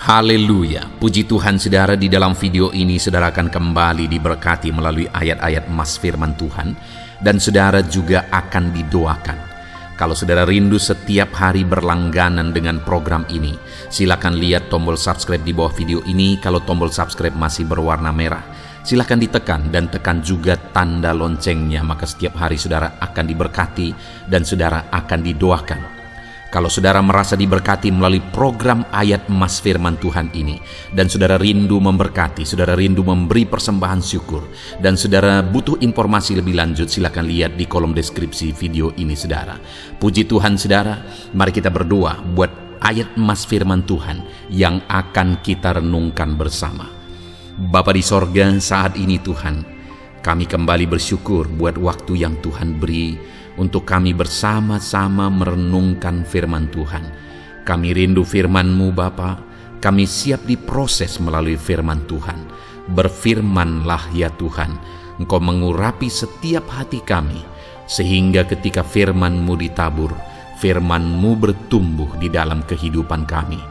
Haleluya, puji Tuhan saudara. Di dalam video ini saudara akan kembali diberkati melalui ayat-ayat emas firman Tuhan, dan saudara juga akan didoakan. Kalau saudara rindu setiap hari berlangganan dengan program ini, silakan lihat tombol subscribe di bawah video ini. Kalau tombol subscribe masih berwarna merah, silakan ditekan dan tekan juga tanda loncengnya, maka setiap hari saudara akan diberkati dan saudara akan didoakan. Kalau saudara merasa diberkati melalui program ayat emas firman Tuhan ini, dan saudara rindu memberkati, saudara rindu memberi persembahan syukur, dan saudara butuh informasi lebih lanjut, silakan lihat di kolom deskripsi video ini saudara. Puji Tuhan saudara, mari kita berdoa buat ayat emas firman Tuhan yang akan kita renungkan bersama. Bapa di sorga, saat ini Tuhan, kami kembali bersyukur buat waktu yang Tuhan beri untuk kami bersama-sama merenungkan firman Tuhan. Kami rindu firman-Mu Bapa, kami siap diproses melalui firman Tuhan. Berfirmanlah ya Tuhan, Engkau mengurapi setiap hati kami, sehingga ketika firman-Mu ditabur, firman-Mu bertumbuh di dalam kehidupan kami.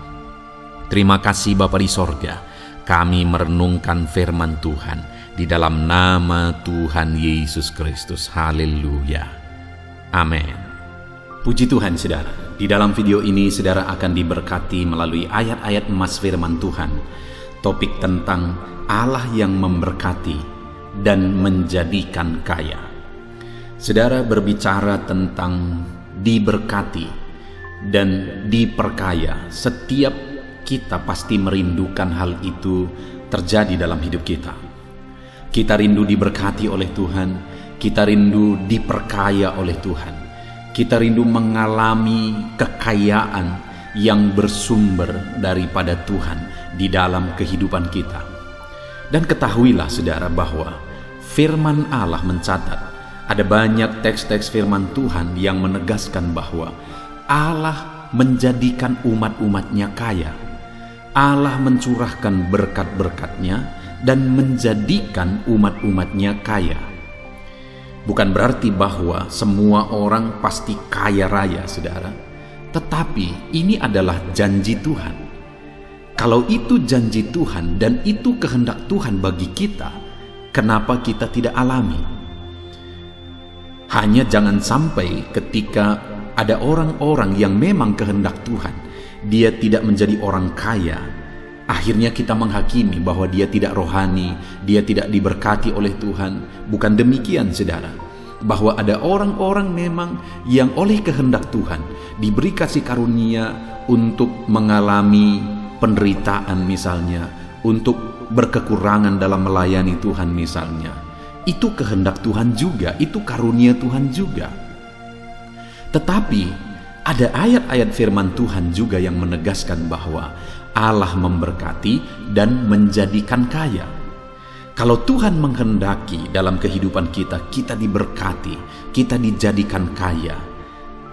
Terima kasih Bapa di sorga, kami merenungkan firman Tuhan di dalam nama Tuhan Yesus Kristus. Haleluya. Amin. Puji Tuhan saudara, di dalam video ini saudara akan diberkati melalui ayat-ayat emas firman Tuhan. Topik tentang Allah yang memberkati dan menjadikan kaya. Saudara berbicara tentang diberkati dan diperkaya. Setiap kita pasti merindukan hal itu terjadi dalam hidup kita. Kita rindu diberkati oleh Tuhan. Kita rindu diperkaya oleh Tuhan. Kita rindu mengalami kekayaan yang bersumber daripada Tuhan di dalam kehidupan kita. Dan ketahuilah saudara bahwa firman Allah mencatat, ada banyak teks-teks firman Tuhan yang menegaskan bahwa Allah menjadikan umat-umatnya kaya. Allah mencurahkan berkat-berkatnya dan menjadikan umat-umatnya kaya. Bukan berarti bahwa semua orang pasti kaya raya, saudara. Tetapi ini adalah janji Tuhan. Kalau itu janji Tuhan dan itu kehendak Tuhan bagi kita, kenapa kita tidak alami? Hanya jangan sampai ketika ada orang-orang yang memang kehendak Tuhan, dia tidak menjadi orang kaya, akhirnya kita menghakimi bahwa dia tidak rohani, dia tidak diberkati oleh Tuhan. Bukan demikian saudara, bahwa ada orang-orang memang yang oleh kehendak Tuhan diberi kasih karunia untuk mengalami penderitaan misalnya, untuk berkekurangan dalam melayani Tuhan misalnya. Itu kehendak Tuhan juga, itu karunia Tuhan juga. Tetapi ada ayat-ayat firman Tuhan juga yang menegaskan bahwa Allah memberkati dan menjadikan kaya. Kalau Tuhan menghendaki dalam kehidupan kita, kita diberkati, kita dijadikan kaya.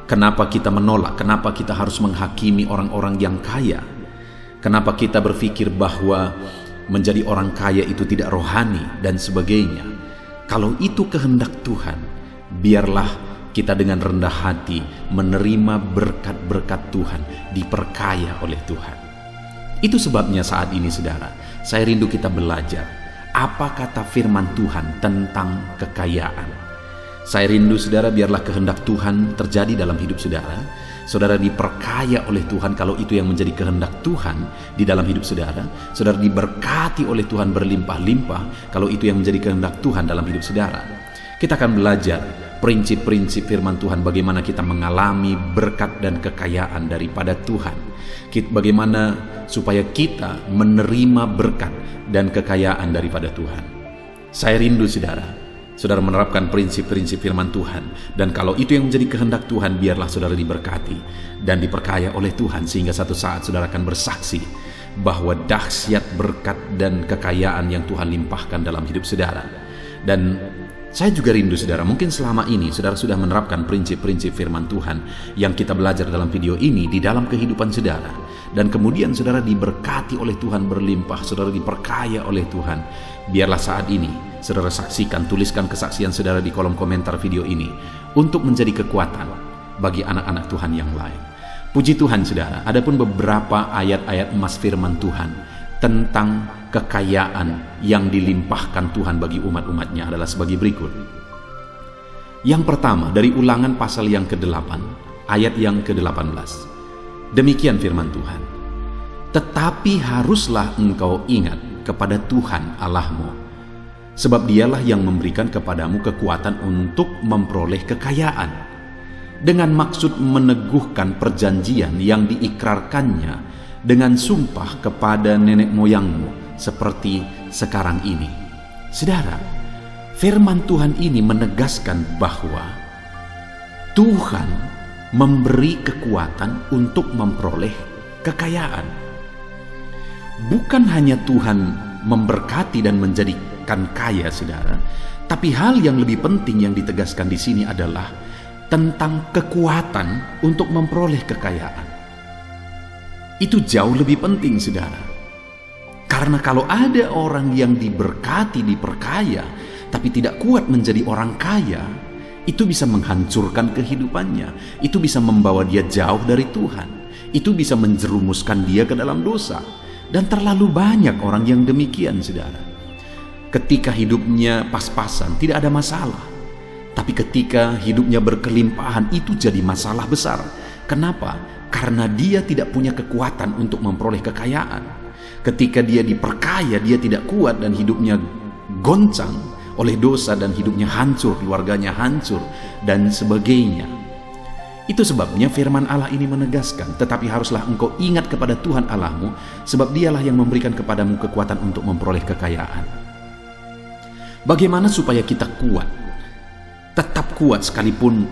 Kenapa kita menolak? Kenapa kita harus menghakimi orang-orang yang kaya? Kenapa kita berpikir bahwa menjadi orang kaya itu tidak rohani dan sebagainya? Kalau itu kehendak Tuhan, biarlah kita dengan rendah hati menerima berkat-berkat Tuhan, diperkaya oleh Tuhan. Itu sebabnya saat ini saudara, saya rindu kita belajar apa kata firman Tuhan tentang kekayaan. Saya rindu saudara, biarlah kehendak Tuhan terjadi dalam hidup saudara. Saudara diperkaya oleh Tuhan kalau itu yang menjadi kehendak Tuhan di dalam hidup saudara. Saudara diberkati oleh Tuhan berlimpah-limpah kalau itu yang menjadi kehendak Tuhan dalam hidup saudara. Kita akan belajar prinsip-prinsip firman Tuhan, bagaimana kita mengalami berkat dan kekayaan daripada Tuhan. Bagaimana supaya kita menerima berkat dan kekayaan daripada Tuhan. Saya rindu saudara menerapkan prinsip-prinsip firman Tuhan. Dan kalau itu yang menjadi kehendak Tuhan, biarlah saudara diberkati dan diperkaya oleh Tuhan, sehingga satu saat saudara akan bersaksi bahwa dahsyat berkat dan kekayaan yang Tuhan limpahkan dalam hidup saudara. Dan saya juga rindu saudara, mungkin selama ini saudara sudah menerapkan prinsip-prinsip firman Tuhan yang kita belajar dalam video ini di dalam kehidupan saudara. Dan kemudian saudara diberkati oleh Tuhan berlimpah, saudara diperkaya oleh Tuhan. Biarlah saat ini saudara saksikan, tuliskan kesaksian saudara di kolom komentar video ini untuk menjadi kekuatan bagi anak-anak Tuhan yang lain. Puji Tuhan saudara, adapun beberapa ayat-ayat emas firman Tuhan tentang kekayaan yang dilimpahkan Tuhan bagi umat-umatnya adalah sebagai berikut. Yang pertama, dari Ulangan pasal yang ke-8, ayat yang ke-18. Demikian firman Tuhan. Tetapi haruslah engkau ingat kepada Tuhan Allahmu, sebab dialah yang memberikan kepadamu kekuatan untuk memperoleh kekayaan, dengan maksud meneguhkan perjanjian yang diikrarkannya dengan sumpah kepada nenek moyangmu seperti sekarang ini. Saudara, firman Tuhan ini menegaskan bahwa Tuhan memberi kekuatan untuk memperoleh kekayaan. Bukan hanya Tuhan memberkati dan menjadikan kaya, saudara, tapi hal yang lebih penting yang ditegaskan di sini adalah tentang kekuatan untuk memperoleh kekayaan. Itu jauh lebih penting, saudara. Karena kalau ada orang yang diberkati, diperkaya, tapi tidak kuat menjadi orang kaya, itu bisa menghancurkan kehidupannya. Itu bisa membawa dia jauh dari Tuhan. Itu bisa menjerumuskan dia ke dalam dosa. Dan terlalu banyak orang yang demikian, saudara. Ketika hidupnya pas-pasan, tidak ada masalah. Tapi ketika hidupnya berkelimpahan, itu jadi masalah besar. Kenapa? Karena dia tidak punya kekuatan untuk memperoleh kekayaan. Ketika dia diperkaya, dia tidak kuat dan hidupnya goncang oleh dosa dan hidupnya hancur, keluarganya hancur, dan sebagainya. Itu sebabnya firman Allah ini menegaskan, tetapi haruslah engkau ingat kepada Tuhan Allahmu, sebab dialah yang memberikan kepadamu kekuatan untuk memperoleh kekayaan. Bagaimana supaya kita kuat? Tetap kuat sekalipun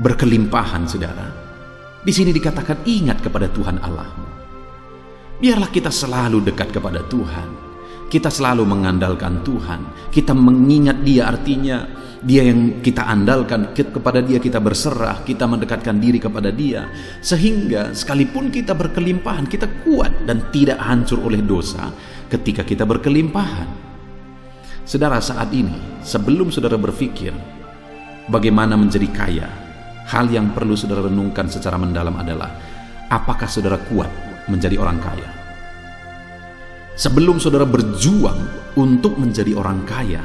berkelimpahan, saudara. Di sini dikatakan ingat kepada Tuhan Allahmu. Biarlah kita selalu dekat kepada Tuhan. Kita selalu mengandalkan Tuhan. Kita mengingat Dia, artinya Dia yang kita andalkan, kepada Dia kita berserah, kita mendekatkan diri kepada Dia, sehingga sekalipun kita berkelimpahan, kita kuat dan tidak hancur oleh dosa ketika kita berkelimpahan. Saudara, saat ini sebelum saudara berpikir bagaimana menjadi kaya, hal yang perlu saudara renungkan secara mendalam adalah, apakah saudara kuat menjadi orang kaya? Sebelum saudara berjuang untuk menjadi orang kaya,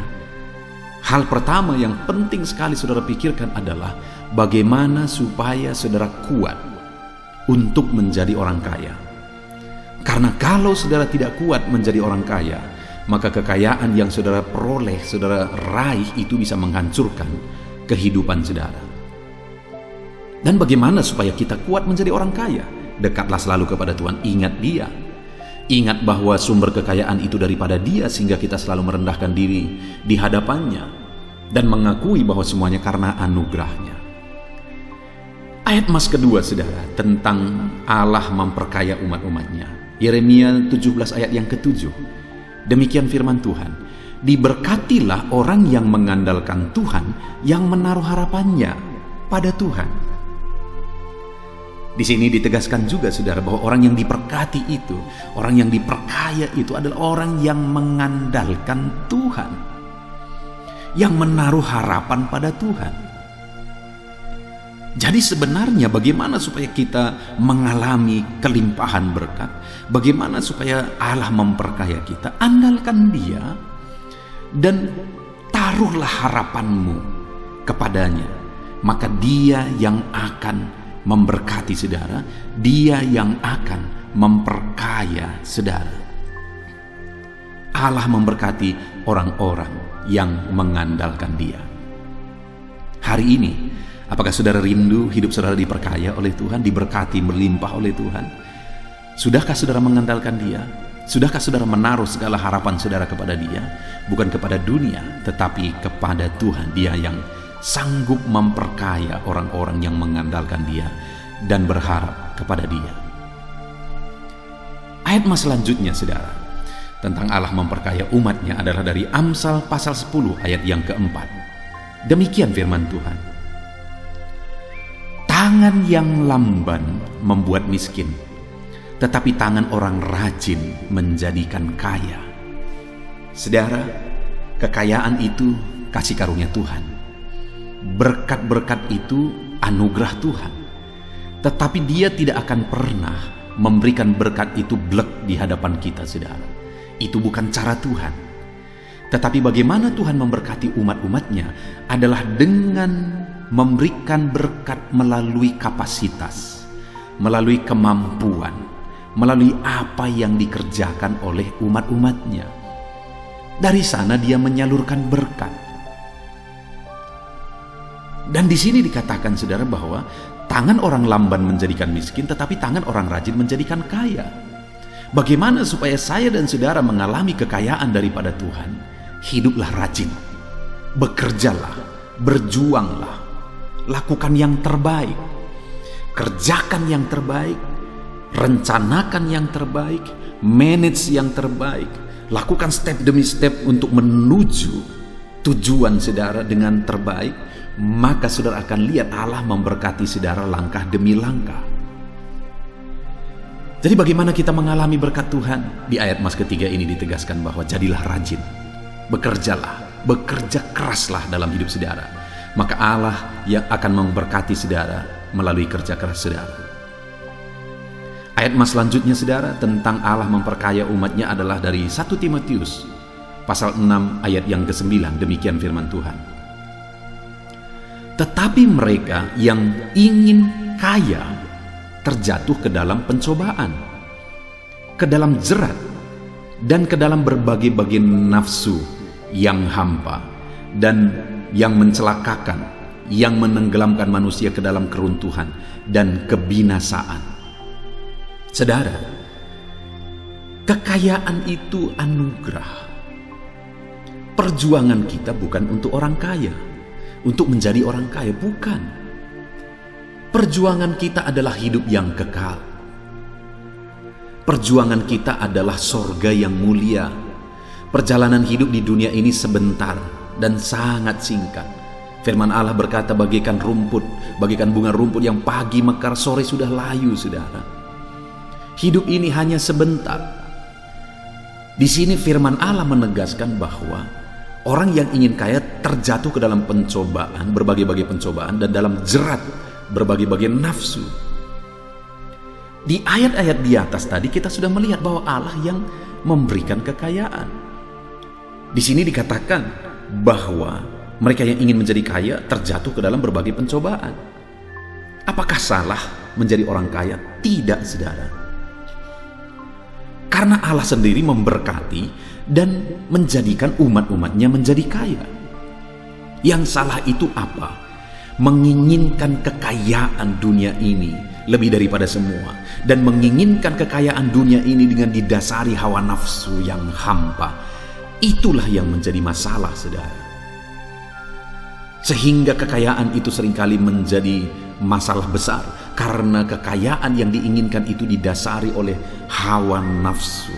hal pertama yang penting sekali saudara pikirkan adalah bagaimana supaya saudara kuat untuk menjadi orang kaya. Karena kalau saudara tidak kuat menjadi orang kaya, maka kekayaan yang saudara peroleh, saudara raih, itu bisa menghancurkan kehidupan saudara. Dan bagaimana supaya kita kuat menjadi orang kaya? Dekatlah selalu kepada Tuhan, ingat Dia. Ingat bahwa sumber kekayaan itu daripada Dia, sehingga kita selalu merendahkan diri di hadapannya dan mengakui bahwa semuanya karena anugerahnya. Ayat emas kedua, saudara, tentang Allah memperkaya umat-umatnya. Yeremia 17 ayat yang ke-7. Demikian firman Tuhan. Diberkatilah orang yang mengandalkan Tuhan, yang menaruh harapannya pada Tuhan. Di sini ditegaskan juga, saudara, bahwa orang yang diberkati itu, orang yang diperkaya itu adalah orang yang mengandalkan Tuhan, yang menaruh harapan pada Tuhan. Jadi sebenarnya bagaimana supaya kita mengalami kelimpahan berkat? Bagaimana supaya Allah memperkaya kita? Andalkan Dia dan taruhlah harapanmu kepadanya, maka Dia yang akan memberkati saudara, Dia yang akan memperkaya saudara. Allah memberkati orang-orang yang mengandalkan Dia. Hari ini, apakah saudara rindu hidup saudara diperkaya oleh Tuhan, diberkati, berlimpah oleh Tuhan? Sudahkah saudara mengandalkan Dia? Sudahkah saudara menaruh segala harapan saudara kepada Dia? Bukan kepada dunia, tetapi kepada Tuhan. Dia yang sanggup memperkaya orang-orang yang mengandalkan Dia dan berharap kepada Dia. Ayat mas selanjutnya, saudara, tentang Allah memperkaya umatnya adalah dari Amsal pasal 10 ayat yang keempat. Demikian firman Tuhan. Tangan yang lamban membuat miskin, tetapi tangan orang rajin menjadikan kaya. Saudara, kekayaan itu kasih karunia Tuhan. Berkat-berkat itu anugerah Tuhan. Tetapi Dia tidak akan pernah memberikan berkat itu blek di hadapan kita, saudara. Itu bukan cara Tuhan. Tetapi bagaimana Tuhan memberkati umat-umatnya adalah dengan memberikan berkat melalui kapasitas, melalui kemampuan, melalui apa yang dikerjakan oleh umat-umatnya. Dari sana Dia menyalurkan berkat. Dan di sini dikatakan, saudara, bahwa tangan orang lamban menjadikan miskin, tetapi tangan orang rajin menjadikan kaya. Bagaimana supaya saya dan saudara mengalami kekayaan daripada Tuhan? Hiduplah rajin, bekerjalah, berjuanglah, lakukan yang terbaik, kerjakan yang terbaik, rencanakan yang terbaik, manage yang terbaik, lakukan step demi step untuk menuju tujuan saudara dengan terbaik. Maka saudara akan lihat Allah memberkati saudara langkah demi langkah. Jadi bagaimana kita mengalami berkat Tuhan? Di ayat mas ketiga ini ditegaskan bahwa jadilah rajin, bekerjalah, bekerja keraslah dalam hidup saudara. Maka Allah yang akan memberkati saudara melalui kerja keras saudara. Ayat mas selanjutnya, saudara, tentang Allah memperkaya umatnya adalah dari 1 Timotius pasal 6 ayat yang ke-9. Demikian firman Tuhan. Tetapi mereka yang ingin kaya terjatuh ke dalam pencobaan, ke dalam jerat, dan ke dalam berbagai-bagai nafsu yang hampa dan yang mencelakakan, yang menenggelamkan manusia ke dalam keruntuhan dan kebinasaan. Saudara, kekayaan itu anugerah. Perjuangan kita bukan untuk orang kaya, untuk menjadi orang kaya, bukan. Perjuangan kita adalah hidup yang kekal. Perjuangan kita adalah sorga yang mulia. Perjalanan hidup di dunia ini sebentar dan sangat singkat. Firman Allah berkata, bagaikan rumput, bagaikan bunga rumput yang pagi mekar, sore sudah layu, saudara. Hidup ini hanya sebentar. Di sini firman Allah menegaskan bahwa orang yang ingin kaya terjatuh ke dalam pencobaan, berbagai-bagai pencobaan, dan dalam jerat berbagai-bagai nafsu. Di ayat-ayat di atas tadi kita sudah melihat bahwa Allah yang memberikan kekayaan. Di sini dikatakan bahwa mereka yang ingin menjadi kaya terjatuh ke dalam berbagai pencobaan. Apakah salah menjadi orang kaya? Tidak, saudara. Karena Allah sendiri memberkati dan menjadikan umat-umatnya menjadi kaya. Yang salah itu apa? Menginginkan kekayaan dunia ini lebih daripada semua, dan menginginkan kekayaan dunia ini dengan didasari hawa nafsu yang hampa. Itulah yang menjadi masalah, saudara. Sehingga kekayaan itu seringkali menjadi masalah besar, karena kekayaan yang diinginkan itu didasari oleh hawa nafsu,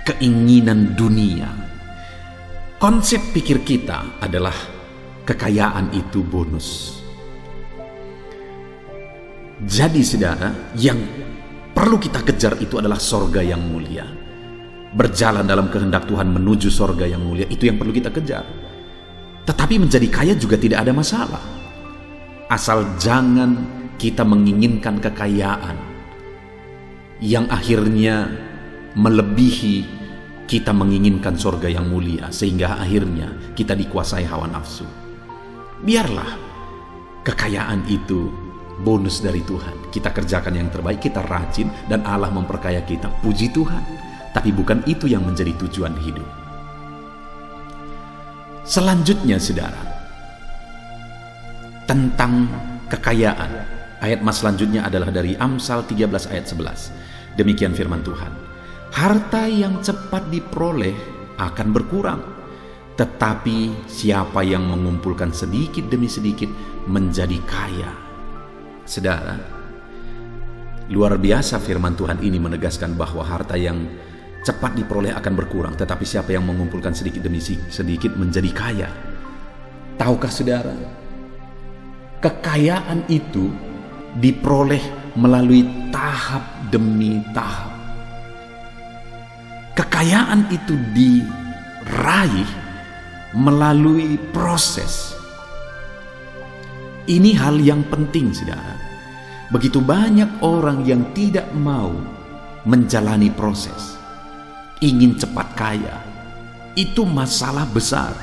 keinginan dunia. Konsep pikir kita adalah kekayaan itu bonus. Jadi saudara, yang perlu kita kejar itu adalah sorga yang mulia. Berjalan dalam kehendak Tuhan menuju sorga yang mulia, itu yang perlu kita kejar. Tetapi menjadi kaya juga tidak ada masalah, asal jangan kita menginginkan kekayaan yang akhirnya melebihi kita menginginkan sorga yang mulia, sehingga akhirnya kita dikuasai hawa nafsu. Biarlah kekayaan itu bonus dari Tuhan. Kita kerjakan yang terbaik, kita rajin, dan Allah memperkaya kita. Puji Tuhan. Tapi bukan itu yang menjadi tujuan hidup. Selanjutnya, saudara, tentang kekayaan. Ayat mas selanjutnya adalah dari Amsal 13 ayat 11. Demikian firman Tuhan. Harta yang cepat diperoleh akan berkurang, tetapi siapa yang mengumpulkan sedikit demi sedikit menjadi kaya. Saudara, luar biasa firman Tuhan ini menegaskan bahwa harta yang cepat diperoleh akan berkurang, tetapi siapa yang mengumpulkan sedikit demi sedikit menjadi kaya. Tahukah saudara, kekayaan itu diperoleh melalui tahap demi tahap. Kekayaan itu diraih melalui proses. Ini hal yang penting, saudara. Begitu banyak orang yang tidak mau menjalani proses, ingin cepat kaya. Itu masalah besar,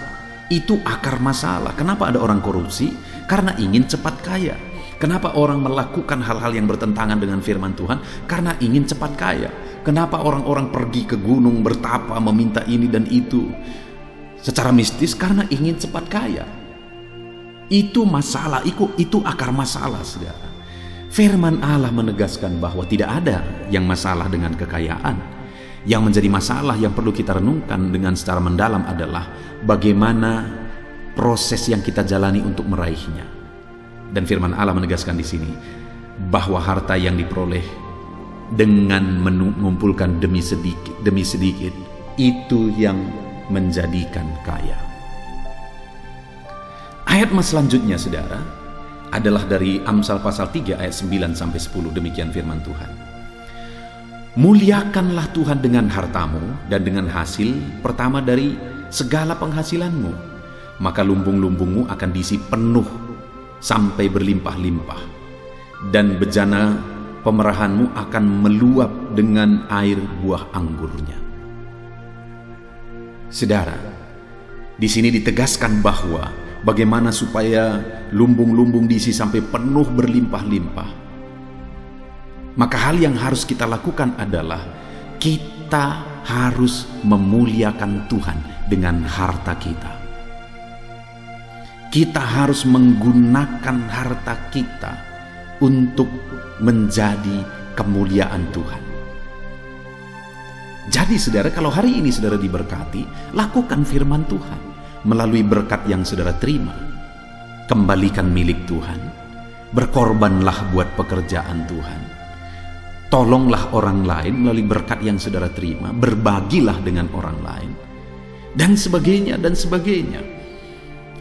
itu akar masalah. Kenapa ada orang korupsi? Karena ingin cepat kaya. Kenapa orang melakukan hal-hal yang bertentangan dengan firman Tuhan? Karena ingin cepat kaya. Kenapa orang-orang pergi ke gunung bertapa meminta ini dan itu secara mistis? Karena ingin cepat kaya. Itu masalah, itu akar masalah, saudara. Firman Allah menegaskan bahwa tidak ada yang masalah dengan kekayaan. Yang menjadi masalah yang perlu kita renungkan dengan secara mendalam adalah bagaimana proses yang kita jalani untuk meraihnya. Dan firman Allah menegaskan di sini bahwa harta yang diperoleh dengan mengumpulkan demi sedikit itu yang menjadikan kaya. Ayat selanjutnya, saudara, adalah dari Amsal pasal 3 ayat 9 sampai 10. Demikian firman Tuhan. Muliakanlah Tuhan dengan hartamu dan dengan hasil pertama dari segala penghasilanmu, maka lumbung-lumbungmu akan diisi penuh sampai berlimpah-limpah, dan bejana pemerahanmu akan meluap dengan air buah anggurnya. Saudara, di sini ditegaskan bahwa bagaimana supaya lumbung-lumbung diisi sampai penuh berlimpah-limpah. Maka hal yang harus kita lakukan adalah kita harus memuliakan Tuhan dengan harta kita. Kita harus menggunakan harta kita untuk menjadi kemuliaan Tuhan. Jadi saudara, kalau hari ini saudara diberkati, lakukan firman Tuhan melalui berkat yang saudara terima. Kembalikan milik Tuhan. Berkorbanlah buat pekerjaan Tuhan. Tolonglah orang lain melalui berkat yang saudara terima, berbagilah dengan orang lain, dan sebagainya, dan sebagainya.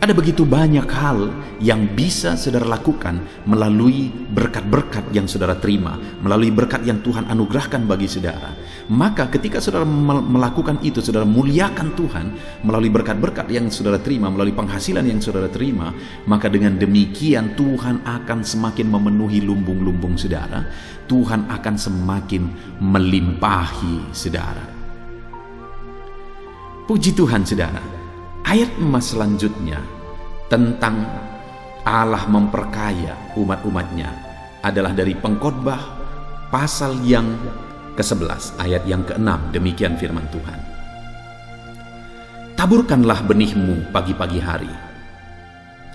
Ada begitu banyak hal yang bisa saudara lakukan melalui berkat-berkat yang saudara terima, melalui berkat yang Tuhan anugerahkan bagi saudara. Maka ketika saudara melakukan itu, saudara muliakan Tuhan melalui berkat-berkat yang saudara terima, melalui penghasilan yang saudara terima, maka dengan demikian Tuhan akan semakin memenuhi lumbung-lumbung saudara. Tuhan akan semakin melimpahi saudara. Puji Tuhan, saudara. Ayat emas selanjutnya tentang Allah memperkaya umat-umatnya adalah dari Pengkhotbah pasal yang ke-11 ayat yang ke-6. Demikian firman Tuhan. Taburkanlah benihmu pagi-pagi hari,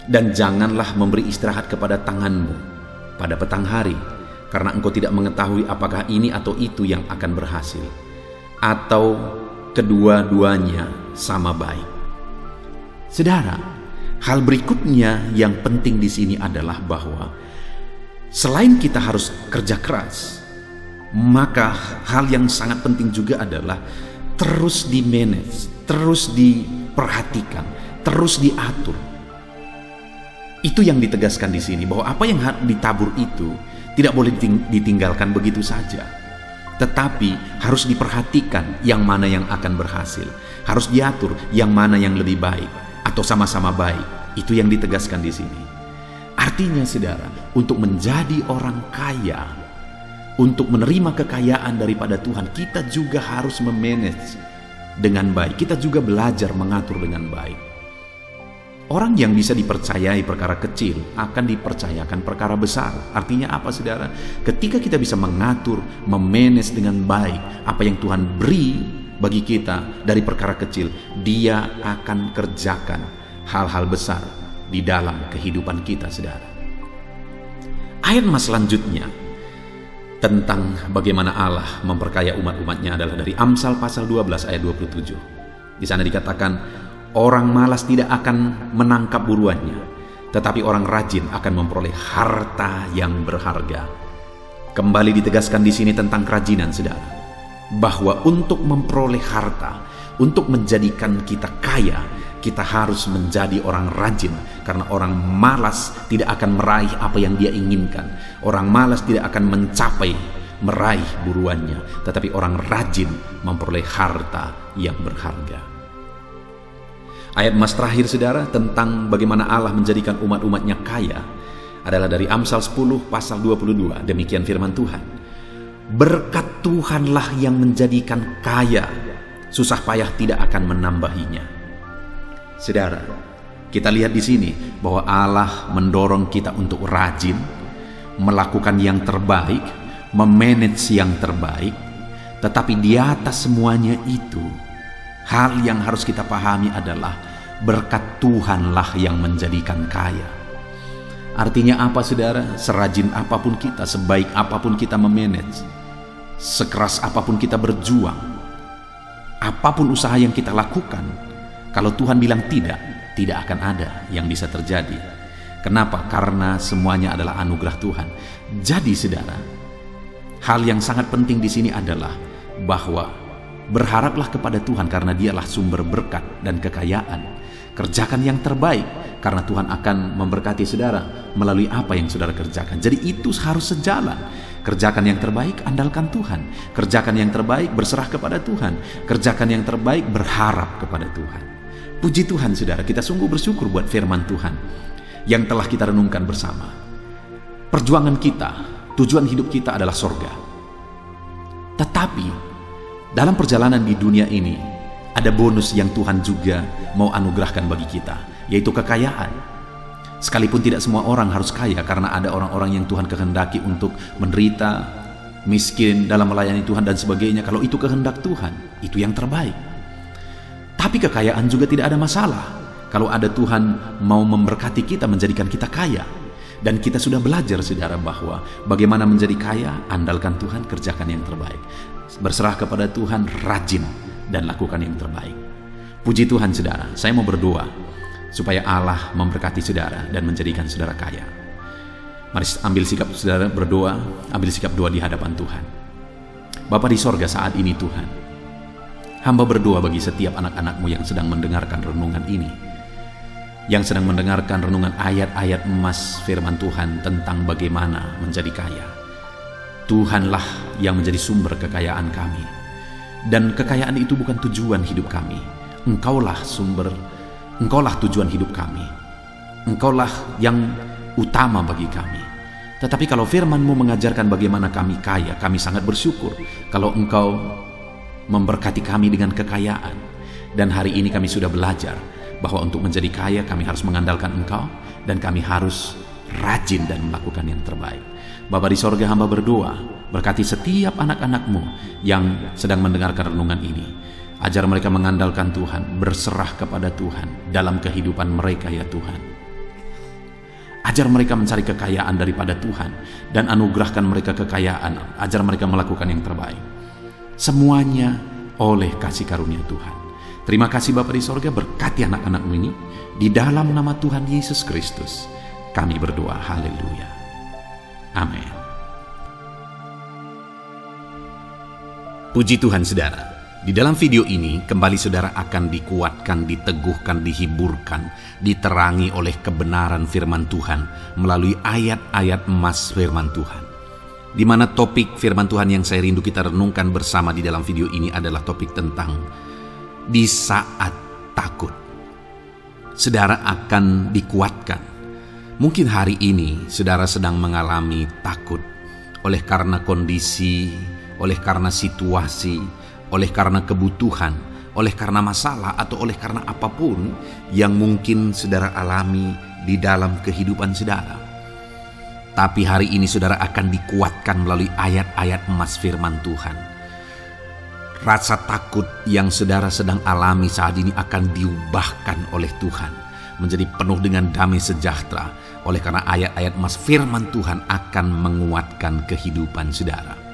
dan janganlah memberi istirahat kepada tanganmu pada petang hari, karena engkau tidak mengetahui apakah ini atau itu yang akan berhasil, atau kedua-duanya sama baik. Saudara, hal berikutnya yang penting di sini adalah bahwa selain kita harus kerja keras, maka hal yang sangat penting juga adalah terus di-manage, terus diperhatikan, terus diatur. Itu yang ditegaskan di sini, bahwa apa yang ditabur itu tidak boleh ditinggalkan begitu saja, tetapi harus diperhatikan yang mana yang akan berhasil, harus diatur yang mana yang lebih baik atau sama-sama baik. Itu yang ditegaskan di sini. Artinya saudara, untuk menjadi orang kaya, untuk menerima kekayaan daripada Tuhan, kita juga harus memanage dengan baik. Kita juga belajar mengatur dengan baik. Orang yang bisa dipercayai perkara kecil akan dipercayakan perkara besar. Artinya apa, saudara? Ketika kita bisa mengatur, memanage dengan baik apa yang Tuhan beri bagi kita dari perkara kecil, Dia akan kerjakan hal-hal besar di dalam kehidupan kita, saudara. Ayat selanjutnya tentang bagaimana Allah memperkaya umat-umatnya adalah dari Amsal pasal 12 ayat 27. Di sana dikatakan, orang malas tidak akan menangkap buruannya, tetapi orang rajin akan memperoleh harta yang berharga. Kembali ditegaskan di sini tentang kerajinan, saudara, bahwa untuk memperoleh harta, untuk menjadikan kita kaya, kita harus menjadi orang rajin. Karena orang malas tidak akan meraih apa yang dia inginkan. Orang malas tidak akan meraih buruannya, tetapi orang rajin memperoleh harta yang berharga. Ayat emas terakhir, saudara, tentang bagaimana Allah menjadikan umat-umatnya kaya adalah dari Amsal 10 pasal 22. Demikian firman Tuhan. Berkat Tuhanlah yang menjadikan kaya, susah payah tidak akan menambahinya. Saudara, kita lihat di sini bahwa Allah mendorong kita untuk rajin, melakukan yang terbaik, memanage yang terbaik. Tetapi di atas semuanya itu, hal yang harus kita pahami adalah berkat Tuhanlah yang menjadikan kaya. Artinya apa, saudara? Serajin apapun kita, sebaik apapun kita memanage, sekeras apapun kita berjuang, apapun usaha yang kita lakukan, kalau Tuhan bilang tidak akan ada yang bisa terjadi. Kenapa? Karena semuanya adalah anugerah Tuhan. Jadi saudara, hal yang sangat penting di sini adalah bahwa berharaplah kepada Tuhan karena Dialah sumber berkat dan kekayaan. Kerjakan yang terbaik karena Tuhan akan memberkati saudara melalui apa yang saudara kerjakan. Jadi itu harus sejalan. Kerjakan yang terbaik, andalkan Tuhan. Kerjakan yang terbaik, berserah kepada Tuhan. Kerjakan yang terbaik, berharap kepada Tuhan. Puji Tuhan saudara, kita sungguh bersyukur buat firman Tuhan yang telah kita renungkan bersama. Perjuangan kita, tujuan hidup kita adalah sorga. Tetapi dalam perjalanan di dunia ini ada bonus yang Tuhan juga mau anugerahkan bagi kita, yaitu kekayaan. Sekalipun tidak semua orang harus kaya, karena ada orang-orang yang Tuhan kehendaki untuk menderita, miskin dalam melayani Tuhan dan sebagainya. Kalau itu kehendak Tuhan, itu yang terbaik. Tapi kekayaan juga tidak ada masalah kalau ada Tuhan mau memberkati kita, menjadikan kita kaya. Dan kita sudah belajar saudara bahwa bagaimana menjadi kaya, andalkan Tuhan, kerjakan yang terbaik. Berserah kepada Tuhan, rajin dan lakukan yang terbaik. Puji Tuhan saudara, saya mau berdoa supaya Allah memberkati saudara dan menjadikan saudara kaya. Mari ambil sikap saudara berdoa, ambil sikap doa di hadapan Tuhan. Bapa di sorga, saat ini Tuhan, hamba berdoa bagi setiap anak-anak-Mu yang sedang mendengarkan renungan ini, yang sedang mendengarkan renungan ayat-ayat emas firman Tuhan tentang bagaimana menjadi kaya. Tuhanlah yang menjadi sumber kekayaan kami. Dan kekayaan itu bukan tujuan hidup kami. Engkaulah sumber, Engkaulah tujuan hidup kami. Engkaulah yang utama bagi kami. Tetapi kalau firman-Mu mengajarkan bagaimana kami kaya, kami sangat bersyukur kalau Engkau memberkati kami dengan kekayaan. Dan hari ini kami sudah belajar bahwa untuk menjadi kaya kami harus mengandalkan Engkau, dan kami harus rajin dan melakukan yang terbaik. Bapa di sorga, hamba berdoa, berkati setiap anak-anak-Mu yang sedang mendengarkan renungan ini. Ajar mereka mengandalkan Tuhan, berserah kepada Tuhan dalam kehidupan mereka ya Tuhan. Ajar mereka mencari kekayaan daripada Tuhan dan anugerahkan mereka kekayaan. Ajar mereka melakukan yang terbaik. Semuanya oleh kasih karunia Tuhan. Terima kasih Bapa di sorga, berkati anak-anak-Mu ini. Di dalam nama Tuhan Yesus Kristus kami berdoa, haleluya, amin. Puji Tuhan saudara, di dalam video ini kembali saudara akan dikuatkan, diteguhkan, dihiburkan, diterangi oleh kebenaran firman Tuhan melalui ayat-ayat emas firman Tuhan. Di mana topik firman Tuhan yang saya rindu kita renungkan bersama di dalam video ini adalah topik tentang di saat takut. Saudara akan dikuatkan. Mungkin hari ini saudara sedang mengalami takut oleh karena kondisi, oleh karena situasi, oleh karena kebutuhan, oleh karena masalah, atau oleh karena apapun yang mungkin saudara alami di dalam kehidupan saudara. Tapi hari ini saudara akan dikuatkan melalui ayat-ayat emas firman Tuhan. Rasa takut yang saudara sedang alami saat ini akan diubahkan oleh Tuhan menjadi penuh dengan damai sejahtera, oleh karena ayat-ayat emas firman Tuhan akan menguatkan kehidupan saudara.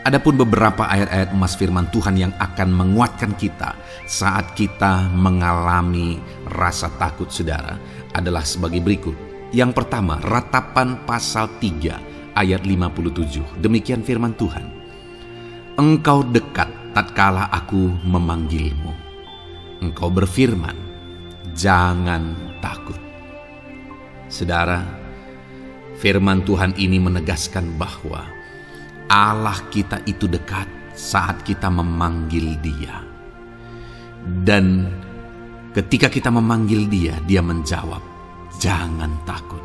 Adapun beberapa ayat-ayat emas firman Tuhan yang akan menguatkan kita saat kita mengalami rasa takut saudara adalah sebagai berikut. Yang pertama, Ratapan pasal 3 ayat 57. Demikian firman Tuhan. Engkau dekat tatkala aku memanggilmu. Engkau berfirman, jangan takut. Saudara, firman Tuhan ini menegaskan bahwa Allah kita itu dekat saat kita memanggil Dia. Dan ketika kita memanggil Dia, Dia menjawab, jangan takut.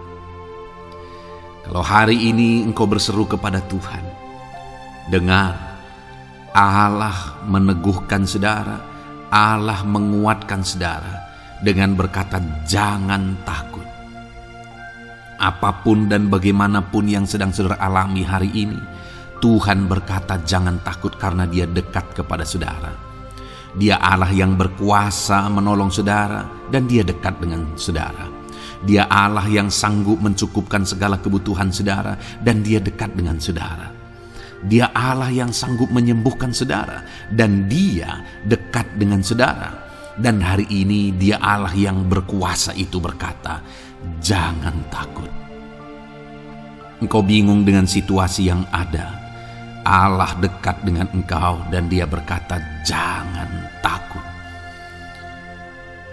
Kalau hari ini engkau berseru kepada Tuhan, dengar, Allah meneguhkan saudara, Allah menguatkan saudara dengan berkata, jangan takut. Apapun dan bagaimanapun yang sedang saudara alami hari ini, Tuhan berkata jangan takut karena Dia dekat kepada saudara. Dia Allah yang berkuasa menolong saudara dan Dia dekat dengan saudara. Dia Allah yang sanggup mencukupkan segala kebutuhan saudara dan Dia dekat dengan saudara. Dia Allah yang sanggup menyembuhkan saudara dan Dia dekat dengan saudara. Dan hari ini Dia Allah yang berkuasa itu berkata, jangan takut. Engkau bingung dengan situasi yang ada. Allah dekat dengan engkau dan Dia berkata, jangan takut.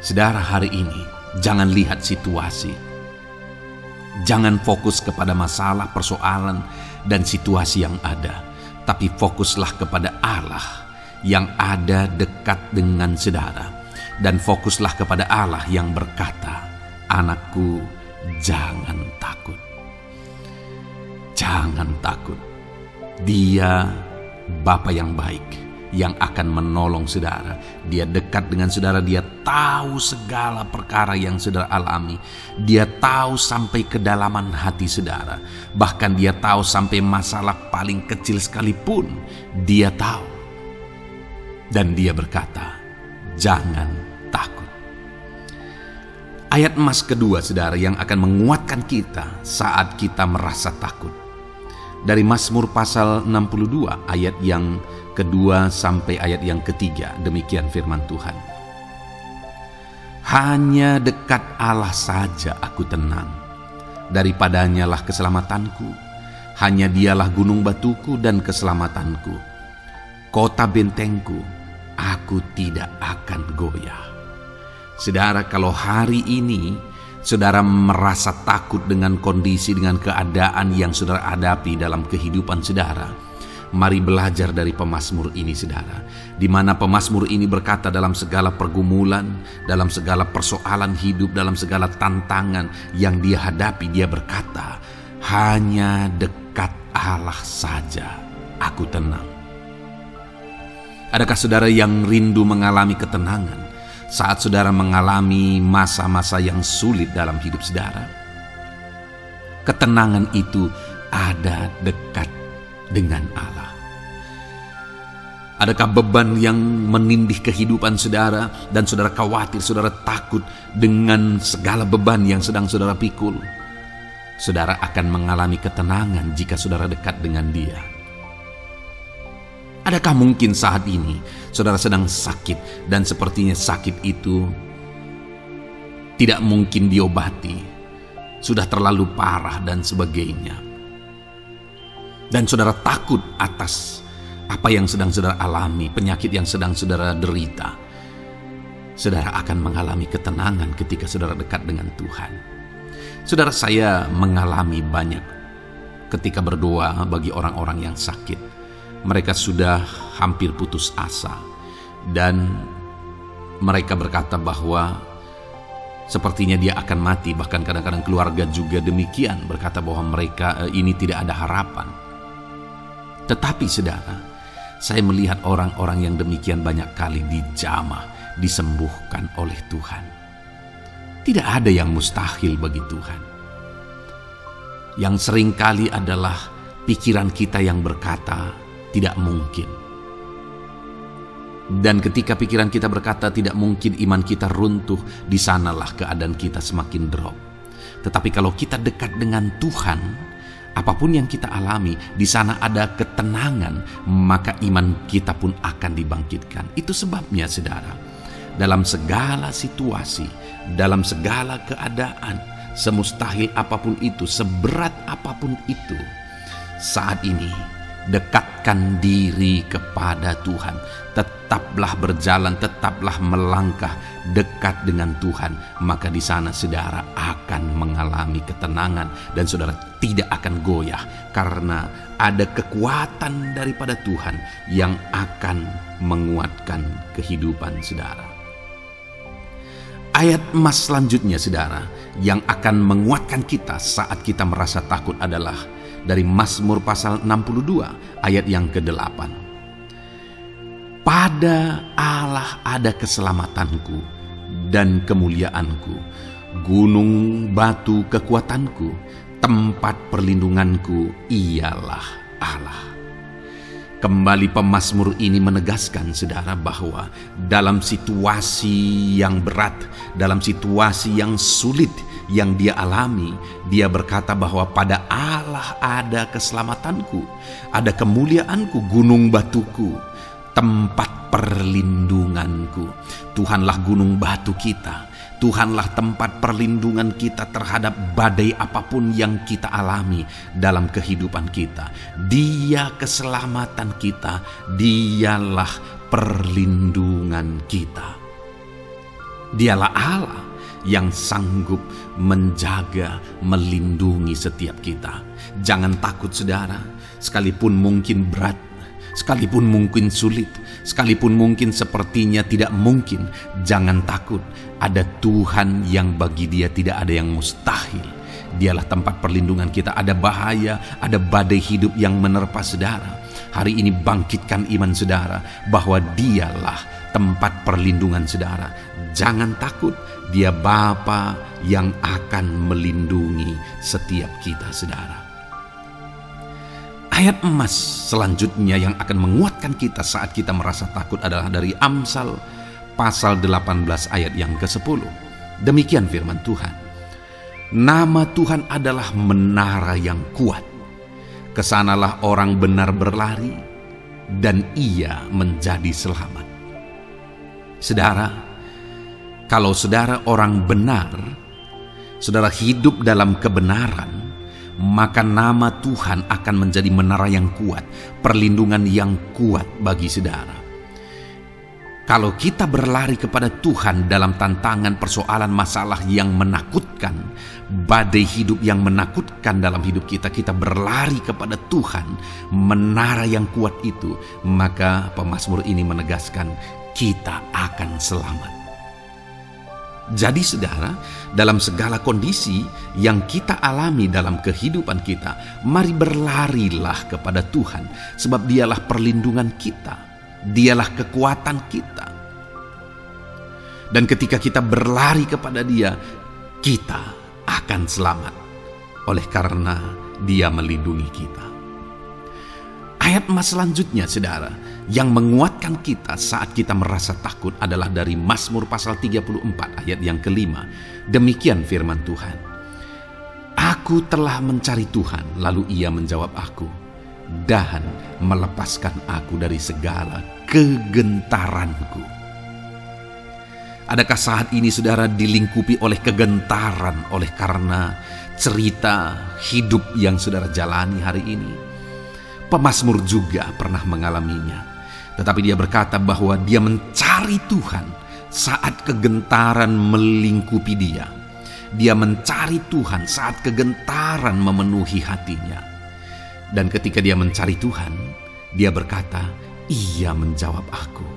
Saudara, hari ini jangan lihat situasi. Jangan fokus kepada masalah, persoalan, dan situasi yang ada. Tapi fokuslah kepada Allah yang ada dekat dengan saudara. Dan fokuslah kepada Allah yang berkata, anakku, jangan takut. Jangan takut. Dia Bapa yang baik yang akan menolong saudara. Dia dekat dengan saudara. Dia tahu segala perkara yang saudara alami. Dia tahu sampai kedalaman hati saudara. Bahkan Dia tahu sampai masalah paling kecil sekalipun Dia tahu. Dan Dia berkata, jangan takut. Ayat emas kedua saudara yang akan menguatkan kita saat kita merasa takut. Dari Mazmur pasal 62 ayat yang kedua sampai ayat yang ketiga, demikian firman Tuhan. Hanya dekat Allah saja aku tenang, daripadanya lah keselamatanku. Hanya Dialah gunung batuku dan keselamatanku, kota bentengku, aku tidak akan goyah. Saudara, kalau hari ini saudara merasa takut dengan kondisi, dengan keadaan yang saudara hadapi dalam kehidupan saudara, mari belajar dari pemazmur ini saudara, di mana pemazmur ini berkata dalam segala pergumulan, dalam segala persoalan hidup, dalam segala tantangan yang dia hadapi, dia berkata, hanya dekat Allah saja aku tenang. Adakah saudara yang rindu mengalami ketenangan saat saudara mengalami masa-masa yang sulit dalam hidup saudara? Ketenangan itu ada dekat dengan Allah. Adakah beban yang menindih kehidupan saudara dan saudara khawatir, saudara takut dengan segala beban yang sedang saudara pikul? Saudara akan mengalami ketenangan jika saudara dekat dengan Dia. Adakah mungkin saat ini saudara sedang sakit dan sepertinya sakit itu tidak mungkin diobati, sudah terlalu parah dan sebagainya, dan saudara takut atas apa yang sedang saudara alami, penyakit yang sedang saudara derita? Saudara akan mengalami ketenangan ketika saudara dekat dengan Tuhan. Saudara, saya mengalami banyak ketika berdoa bagi orang-orang yang sakit. Mereka sudah hampir putus asa dan mereka berkata bahwa sepertinya dia akan mati. Bahkan kadang-kadang keluarga juga demikian, berkata bahwa mereka ini tidak ada harapan. Tetapi saudara, saya melihat orang-orang yang demikian banyak kali dijamah, disembuhkan oleh Tuhan. Tidak ada yang mustahil bagi Tuhan. Yang seringkali adalah pikiran kita yang berkata tidak mungkin. Dan ketika pikiran kita berkata tidak mungkin, iman kita runtuh, di sanalah keadaan kita semakin drop. Tetapi kalau kita dekat dengan Tuhan, apapun yang kita alami, di sana ada ketenangan, maka iman kita pun akan dibangkitkan. Itu sebabnya saudara, dalam segala situasi, dalam segala keadaan, semustahil apapun itu, seberat apapun itu, saat ini dekatkan diri kepada Tuhan. Tetaplah berjalan, tetaplah melangkah dekat dengan Tuhan. Maka di sana saudara akan mengalami ketenangan dan saudara tidak akan goyah, karena ada kekuatan daripada Tuhan yang akan menguatkan kehidupan saudara. Ayat emas selanjutnya, saudara, yang akan menguatkan kita saat kita merasa takut adalah dari Mazmur pasal 62 ayat yang ke-8. Pada Allah ada keselamatanku dan kemuliaanku, gunung batu kekuatanku, tempat perlindunganku ialah Allah. Kembali pemazmur ini menegaskan, saudara, bahwa dalam situasi yang berat, dalam situasi yang sulit yang dia alami, dia berkata bahwa pada Allah ada keselamatanku, ada kemuliaanku, gunung batuku, tempat perlindunganku. Tuhanlah gunung batu kita. Tuhanlah tempat perlindungan kita terhadap badai apapun yang kita alami dalam kehidupan kita. Dia keselamatan kita, dialah perlindungan kita. Dialah Allah yang sanggup menjaga, melindungi setiap kita. Jangan takut, saudara, sekalipun mungkin berat, sekalipun mungkin sulit, sekalipun mungkin sepertinya tidak mungkin, jangan takut. Ada Tuhan yang bagi dia tidak ada yang mustahil. Dialah tempat perlindungan kita. Ada bahaya, ada badai hidup yang menerpa saudara. Hari ini bangkitkan iman saudara bahwa dialah tempat perlindungan saudara. Jangan takut, dia Bapa yang akan melindungi setiap kita, saudara. Ayat emas selanjutnya yang akan menguatkan kita saat kita merasa takut adalah dari Amsal pasal 18 ayat yang ke-10. Demikian firman Tuhan. Nama Tuhan adalah menara yang kuat. Kesanalah orang benar berlari dan ia menjadi selamat. Saudara, kalau saudara orang benar, saudara hidup dalam kebenaran, maka nama Tuhan akan menjadi menara yang kuat, perlindungan yang kuat bagi saudara. Kalau kita berlari kepada Tuhan dalam tantangan, persoalan, masalah yang menakutkan, badai hidup yang menakutkan dalam hidup kita, kita berlari kepada Tuhan, menara yang kuat itu, maka pemazmur ini menegaskan kita akan selamat. Jadi saudara, dalam segala kondisi yang kita alami dalam kehidupan kita, mari berlarilah kepada Tuhan, sebab dialah perlindungan kita. Dialah kekuatan kita. Dan ketika kita berlari kepada dia, kita akan selamat. Oleh karena dia melindungi kita. Ayat emas selanjutnya, saudara, yang menguatkan kita saat kita merasa takut adalah dari Mazmur pasal 34 ayat yang ke-5. Demikian firman Tuhan. Aku telah mencari Tuhan, lalu ia menjawab aku dan melepaskan aku dari segala kegentaranku. Adakah saat ini saudara dilingkupi oleh kegentaran oleh karena cerita hidup yang saudara jalani hari ini? Pemazmur juga pernah mengalaminya. Tetapi dia berkata bahwa dia mencari Tuhan saat kegentaran melingkupi dia. Dia mencari Tuhan saat kegentaran memenuhi hatinya. Dan ketika dia mencari Tuhan, dia berkata, ia menjawab aku.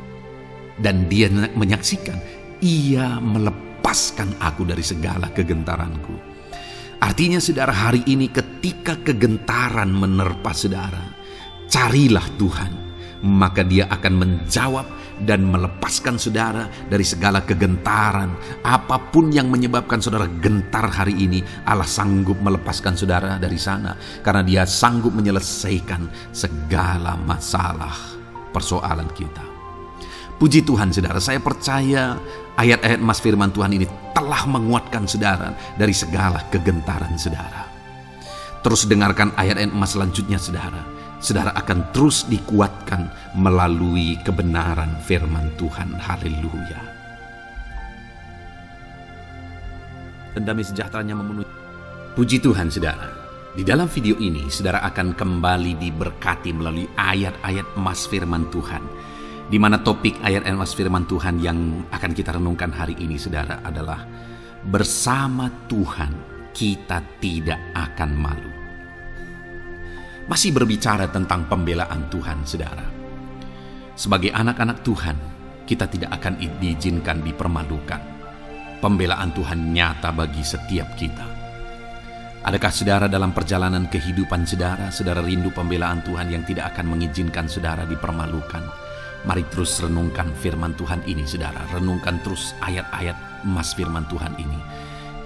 Dan dia menyaksikan, ia melepaskan aku dari segala kegentaranku. Artinya saudara, hari ini ketika kegentaran menerpa saudara, carilah Tuhan, maka dia akan menjawab dan melepaskan saudara dari segala kegentaran. Apapun yang menyebabkan saudara gentar hari ini, Allah sanggup melepaskan saudara dari sana, karena dia sanggup menyelesaikan segala masalah persoalan kita. Puji Tuhan saudara, saya percaya ayat-ayat emas firman Tuhan ini telah menguatkan saudara dari segala kegentaran saudara. Terus dengarkan ayat-ayat emas selanjutnya saudara. Saudara akan terus dikuatkan melalui kebenaran firman Tuhan. Haleluya. Dan damai sejahteranya memenuhi. Puji Tuhan saudara. Di dalam video ini saudara akan kembali diberkati melalui ayat-ayat emas firman Tuhan. Di mana topik ayat emas firman Tuhan yang akan kita renungkan hari ini saudara adalah bersama Tuhan kita tidak akan malu. Masih berbicara tentang pembelaan Tuhan, saudara. Sebagai anak-anak Tuhan, kita tidak akan diizinkan dipermalukan. pembelaan Tuhan nyata bagi setiap kita. Adakah saudara dalam perjalanan kehidupan saudara rindu pembelaan Tuhan yang tidak akan mengizinkan saudara dipermalukan? Mari terus renungkan firman Tuhan ini saudara. Renungkan terus ayat-ayat emas firman Tuhan ini.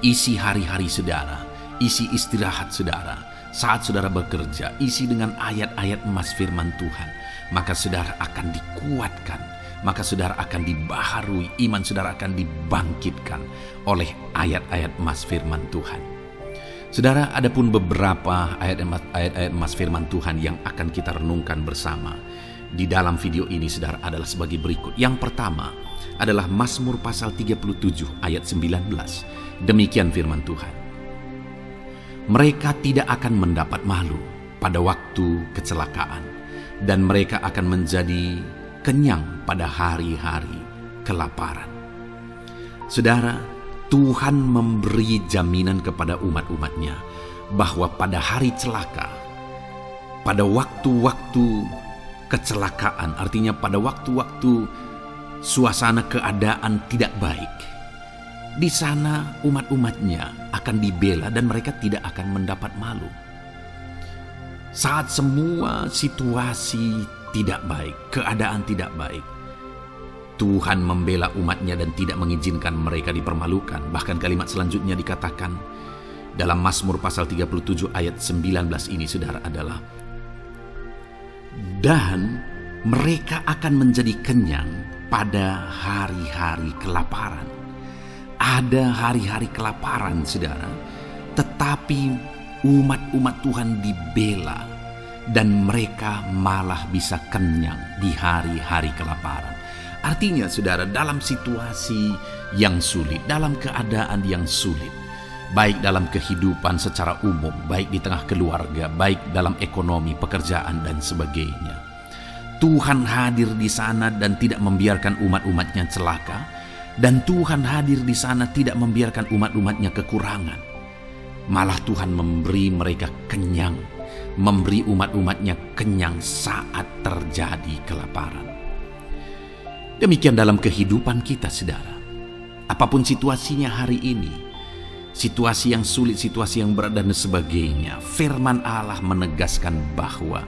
Isi hari-hari saudara, isi istirahat saudara, saat saudara bekerja, isi dengan ayat-ayat emas firman Tuhan. Maka saudara akan dikuatkan, maka saudara akan dibaharui, iman saudara akan dibangkitkan oleh ayat-ayat emas firman Tuhan. Saudara, ada pun beberapa ayat-ayat emas firman Tuhan yang akan kita renungkan bersama di dalam video ini saudara adalah sebagai berikut. Yang pertama adalah Mazmur pasal 37 ayat 19. Demikian firman Tuhan. Mereka tidak akan mendapat malu pada waktu kecelakaan, dan mereka akan menjadi kenyang pada hari-hari kelaparan. Saudara, Tuhan memberi jaminan kepada umat-umatnya bahwa pada hari celaka, pada waktu-waktu kecelakaan, artinya pada waktu-waktu suasana keadaan tidak baik, di sana umat-umatnya akan dibela dan mereka tidak akan mendapat malu. Saat semua situasi tidak baik, keadaan tidak baik, Tuhan membela umatnya dan tidak mengizinkan mereka dipermalukan. Bahkan kalimat selanjutnya dikatakan dalam Mazmur pasal 37 ayat 19 ini saudara adalah, dan mereka akan menjadi kenyang pada hari-hari kelaparan. Ada hari-hari kelaparan saudara, tetapi umat-umat Tuhan dibela dan mereka malah bisa kenyang di hari-hari kelaparan. Artinya saudara, dalam situasi yang sulit, dalam keadaan yang sulit, baik dalam kehidupan secara umum, baik di tengah keluarga, baik dalam ekonomi, pekerjaan dan sebagainya, Tuhan hadir di sana dan tidak membiarkan umat-umatnya celaka, dan Tuhan hadir di sana tidak membiarkan umat-umatnya kekurangan. Malah Tuhan memberi mereka kenyang, memberi umat-umatnya kenyang saat terjadi kelaparan. Demikian dalam kehidupan kita saudara. Apapun situasinya hari ini, situasi yang sulit, situasi yang berat dan sebagainya, firman Allah menegaskan bahwa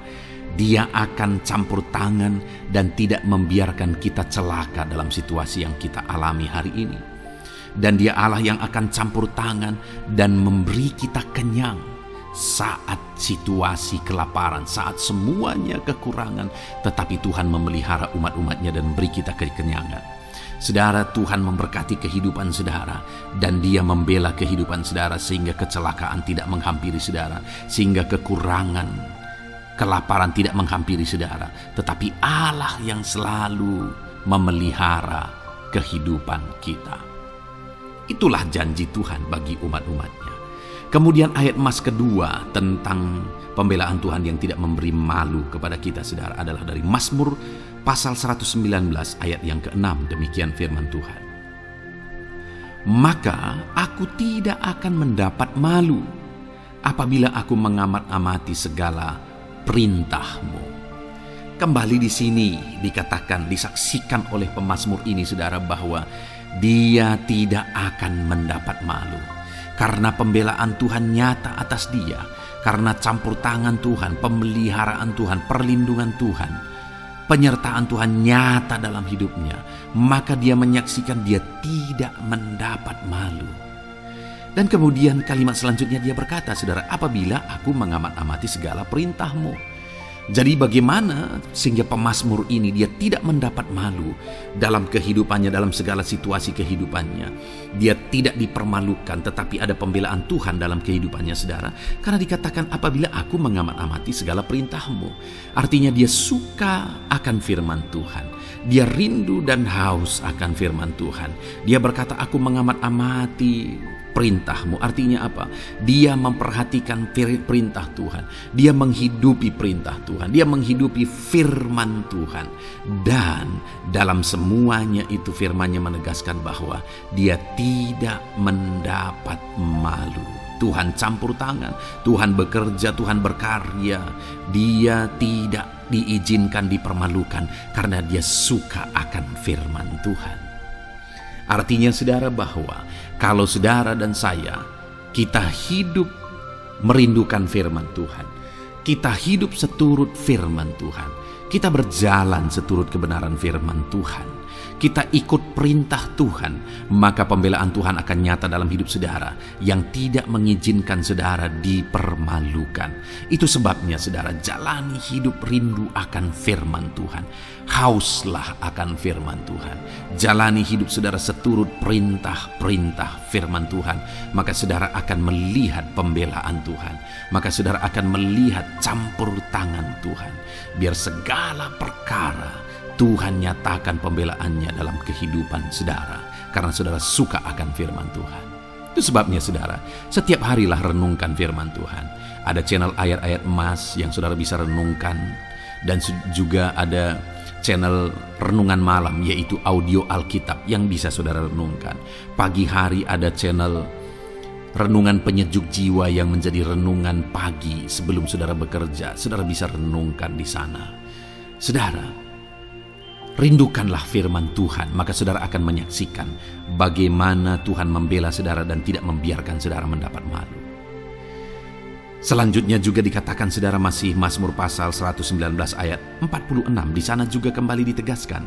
Dia akan campur tangan dan tidak membiarkan kita celaka dalam situasi yang kita alami hari ini. Dan Dia Allah yang akan campur tangan dan memberi kita kenyang saat situasi kelaparan, saat semuanya kekurangan, tetapi Tuhan memelihara umat-umatnya dan beri kita kekenyangan. Saudara, Tuhan memberkati kehidupan saudara dan Dia membela kehidupan saudara sehingga kecelakaan tidak menghampiri saudara, sehingga kekurangan, kelaparan tidak menghampiri saudara, tetapi Allah yang selalu memelihara kehidupan kita. Itulah janji Tuhan bagi umat-umatnya. Kemudian ayat emas kedua tentang pembelaan Tuhan yang tidak memberi malu kepada kita saudara adalah dari Mazmur pasal 119 ayat yang ke-6. Demikian firman Tuhan. Maka aku tidak akan mendapat malu apabila aku mengamat-amati segala perintah-Mu. Kembali di sini dikatakan, disaksikan oleh pemazmur ini saudara bahwa dia tidak akan mendapat malu. Karena pembelaan Tuhan nyata atas dia, karena campur tangan Tuhan, pemeliharaan Tuhan, perlindungan Tuhan, penyertaan Tuhan nyata dalam hidupnya, maka dia menyaksikan dia tidak mendapat malu. Dan kemudian kalimat selanjutnya dia berkata, saudara, apabila aku mengamat-amati segala perintah-Mu. Jadi bagaimana sehingga pemazmur ini dia tidak mendapat malu dalam kehidupannya, dalam segala situasi kehidupannya. Dia tidak dipermalukan, tetapi ada pembelaan Tuhan dalam kehidupannya saudara. Karena dikatakan apabila aku mengamat-amati segala perintah-Mu. Artinya dia suka akan firman Tuhan. Dia rindu dan haus akan firman Tuhan. Dia berkata aku mengamat-amati perintah-Mu. Artinya apa? Dia memperhatikan perintah Tuhan. Dia menghidupi perintah Tuhan. Dia menghidupi firman Tuhan. Dan dalam semuanya itu firman-Nya menegaskan bahwa dia tidak mendapat malu. Tuhan campur tangan, Tuhan bekerja, Tuhan berkarya. Dia tidak diizinkan dipermalukan karena dia suka akan firman Tuhan. Artinya saudara bahwa kalau saudara dan saya, kita hidup merindukan firman Tuhan, kita hidup seturut firman Tuhan, kita berjalan seturut kebenaran firman Tuhan, kita ikut perintah Tuhan, maka pembelaan Tuhan akan nyata dalam hidup saudara yang tidak mengizinkan saudara dipermalukan. Itu sebabnya saudara, jalani hidup rindu akan firman Tuhan. Hauslah akan firman Tuhan. Jalani hidup saudara seturut perintah-perintah firman Tuhan, maka saudara akan melihat pembelaan Tuhan. Maka saudara akan melihat campur tangan Tuhan. Biar segala perkara Tuhan nyatakan pembelaannya dalam kehidupan saudara, karena saudara suka akan firman Tuhan. Itu sebabnya saudara, setiap harilah renungkan firman Tuhan. Ada channel ayat-ayat emas yang saudara bisa renungkan, dan juga ada channel renungan malam, yaitu audio Alkitab yang bisa saudara renungkan. Pagi hari ada channel renungan penyejuk jiwa yang menjadi renungan pagi sebelum saudara bekerja. Saudara bisa renungkan di sana. Saudara, rindukanlah firman Tuhan, maka saudara akan menyaksikan bagaimana Tuhan membela saudara dan tidak membiarkan saudara mendapat malu. Selanjutnya juga dikatakan saudara, masih Mazmur pasal 119 ayat 46. Di sana juga kembali ditegaskan,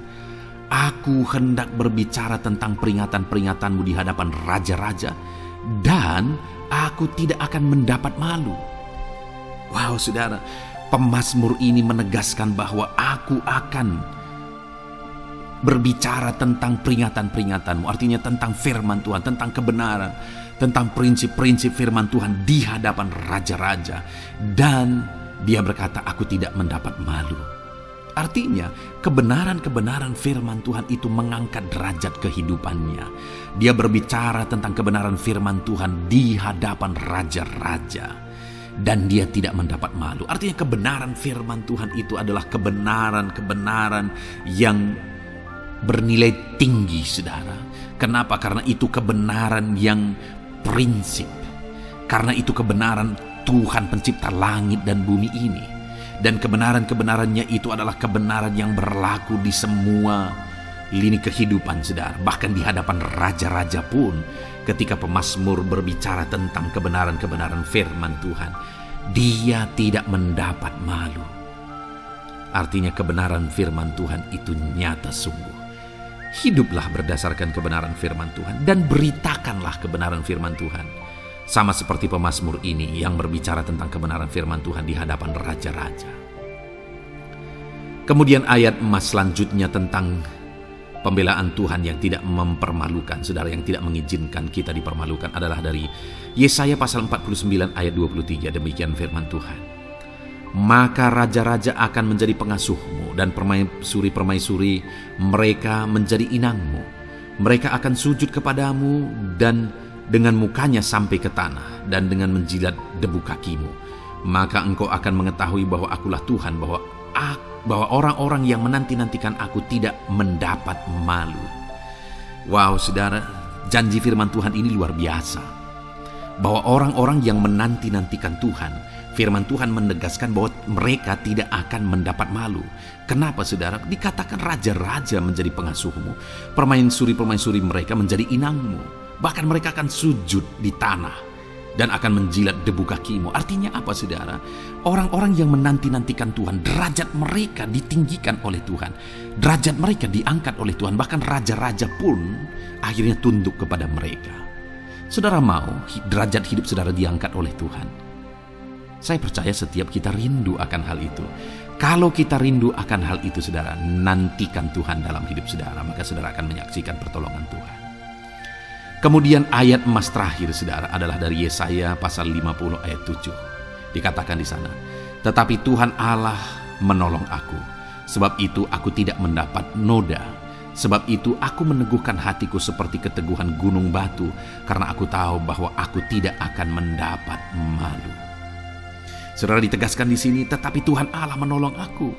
aku hendak berbicara tentang peringatan-peringatanmu di hadapan raja-raja, dan aku tidak akan mendapat malu. Wow saudara, pemazmur ini menegaskan bahwa aku akan berbicara tentang peringatan-peringatanmu, artinya tentang firman Tuhan, tentang kebenaran, tentang prinsip-prinsip firman Tuhan di hadapan raja-raja. Dan dia berkata, aku tidak mendapat malu. Artinya, kebenaran-kebenaran firman Tuhan itu mengangkat derajat kehidupannya. Dia berbicara tentang kebenaran firman Tuhan di hadapan raja-raja, dan dia tidak mendapat malu. Artinya kebenaran firman Tuhan itu adalah kebenaran-kebenaran yang bernilai tinggi saudara. Kenapa? Karena itu kebenaran yang prinsip. Karena itu kebenaran Tuhan pencipta langit dan bumi ini. Dan kebenaran-kebenarannya itu adalah kebenaran yang berlaku di semua lini kehidupan saudara. Bahkan di hadapan raja-raja pun, ketika pemazmur berbicara tentang kebenaran-kebenaran firman Tuhan, dia tidak mendapat malu. Artinya kebenaran firman Tuhan itu nyata sungguh. Hiduplah berdasarkan kebenaran firman Tuhan dan beritakanlah kebenaran firman Tuhan. Sama seperti pemazmur ini yang berbicara tentang kebenaran firman Tuhan di hadapan raja-raja. Kemudian ayat emas selanjutnya tentang pembelaan Tuhan yang tidak mempermalukan, saudara, yang tidak mengizinkan kita dipermalukan adalah dari Yesaya pasal 49 ayat 23. Demikian firman Tuhan. Maka raja-raja akan menjadi pengasuhmu, dan permaisuri-permaisuri mereka menjadi inangmu. Mereka akan sujud kepadamu dan dengan mukanya sampai ke tanah, dan dengan menjilat debu kakimu. Maka engkau akan mengetahui bahwa akulah Tuhan, bahwa orang-orang yang menanti-nantikan aku tidak mendapat malu. Wow saudara, janji firman Tuhan ini luar biasa. Bahwa orang-orang yang menanti-nantikan Tuhan, firman Tuhan menegaskan bahwa mereka tidak akan mendapat malu. Kenapa saudara? Dikatakan raja-raja menjadi pengasuhmu, permaisuri-permaisuri mereka menjadi inangmu. Bahkan mereka akan sujud di tanah dan akan menjilat debu kakimu. Artinya apa saudara? Orang-orang yang menanti-nantikan Tuhan, derajat mereka ditinggikan oleh Tuhan. Derajat mereka diangkat oleh Tuhan. Bahkan raja-raja pun akhirnya tunduk kepada mereka. Saudara mau derajat hidup saudara diangkat oleh Tuhan? Saya percaya setiap kita rindu akan hal itu. Kalau kita rindu akan hal itu saudara, nantikan Tuhan dalam hidup saudara, maka saudara akan menyaksikan pertolongan Tuhan. Kemudian ayat emas terakhir saudara adalah dari Yesaya pasal 50 ayat 7. Dikatakan di sana, tetapi Tuhan Allah menolong aku, sebab itu aku tidak mendapat noda. Sebab itu aku meneguhkan hatiku seperti keteguhan gunung batu, karena aku tahu bahwa aku tidak akan mendapat malu. Saudara, ditegaskan di sini, tetapi Tuhan Allah menolong aku.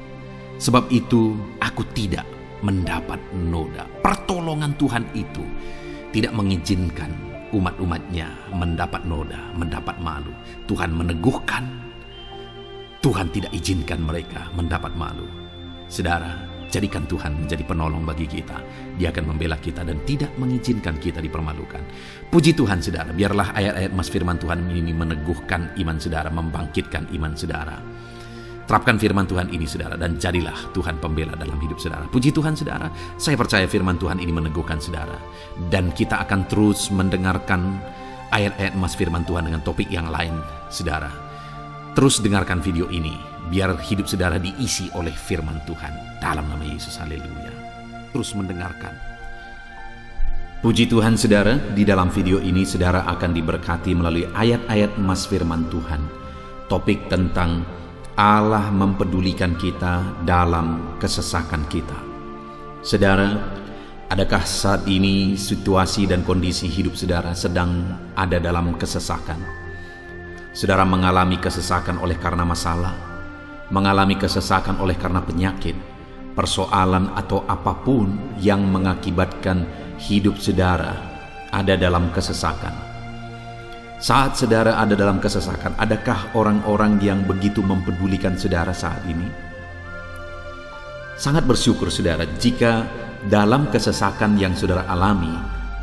Sebab itu aku tidak mendapat noda. Pertolongan Tuhan itu tidak mengizinkan umat-umatnya mendapat noda, mendapat malu. Tuhan meneguhkan, Tuhan tidak izinkan mereka mendapat malu. Saudara, jadikan Tuhan menjadi penolong bagi kita. Dia akan membela kita dan tidak mengizinkan kita dipermalukan. Puji Tuhan saudara, biarlah ayat-ayat mas firman Tuhan ini meneguhkan iman saudara, membangkitkan iman saudara. Terapkan firman Tuhan ini saudara, dan jadilah Tuhan pembela dalam hidup saudara. Puji Tuhan saudara, saya percaya firman Tuhan ini meneguhkan saudara. Dan kita akan terus mendengarkan ayat-ayat mas firman Tuhan dengan topik yang lain saudara. Terus dengarkan video ini, biar hidup saudara diisi oleh firman Tuhan. Dalam nama Yesus, haleluya. Terus mendengarkan. Puji Tuhan saudara, di dalam video ini saudara akan diberkati melalui ayat-ayat mas firman Tuhan. Topik tentang Allah mempedulikan kita dalam kesesakan kita. Saudara, adakah saat ini situasi dan kondisi hidup saudara sedang ada dalam kesesakan? Saudara mengalami kesesakan oleh karena masalah, mengalami kesesakan oleh karena penyakit, persoalan atau apapun yang mengakibatkan hidup saudara ada dalam kesesakan. Saat saudara ada dalam kesesakan, adakah orang-orang yang begitu mempedulikan saudara saat ini? Sangat bersyukur saudara jika dalam kesesakan yang saudara alami,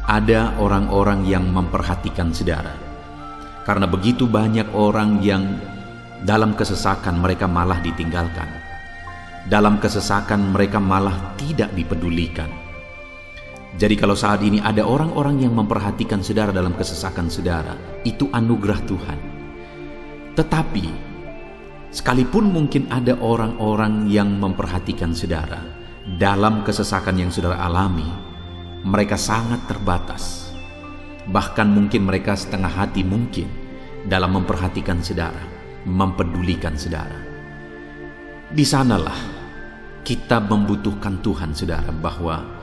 ada orang-orang yang memperhatikan saudara. Karena begitu banyak orang yang dalam kesesakan mereka malah ditinggalkan. Dalam kesesakan mereka malah tidak dipedulikan. Jadi kalau saat ini ada orang-orang yang memperhatikan saudara dalam kesesakan saudara, itu anugerah Tuhan. Tetapi, sekalipun mungkin ada orang-orang yang memperhatikan saudara dalam kesesakan yang saudara alami, mereka sangat terbatas. Bahkan mungkin mereka setengah hati mungkin dalam memperhatikan saudara, mempedulikan saudara. Di sanalah kita membutuhkan Tuhan saudara, bahwa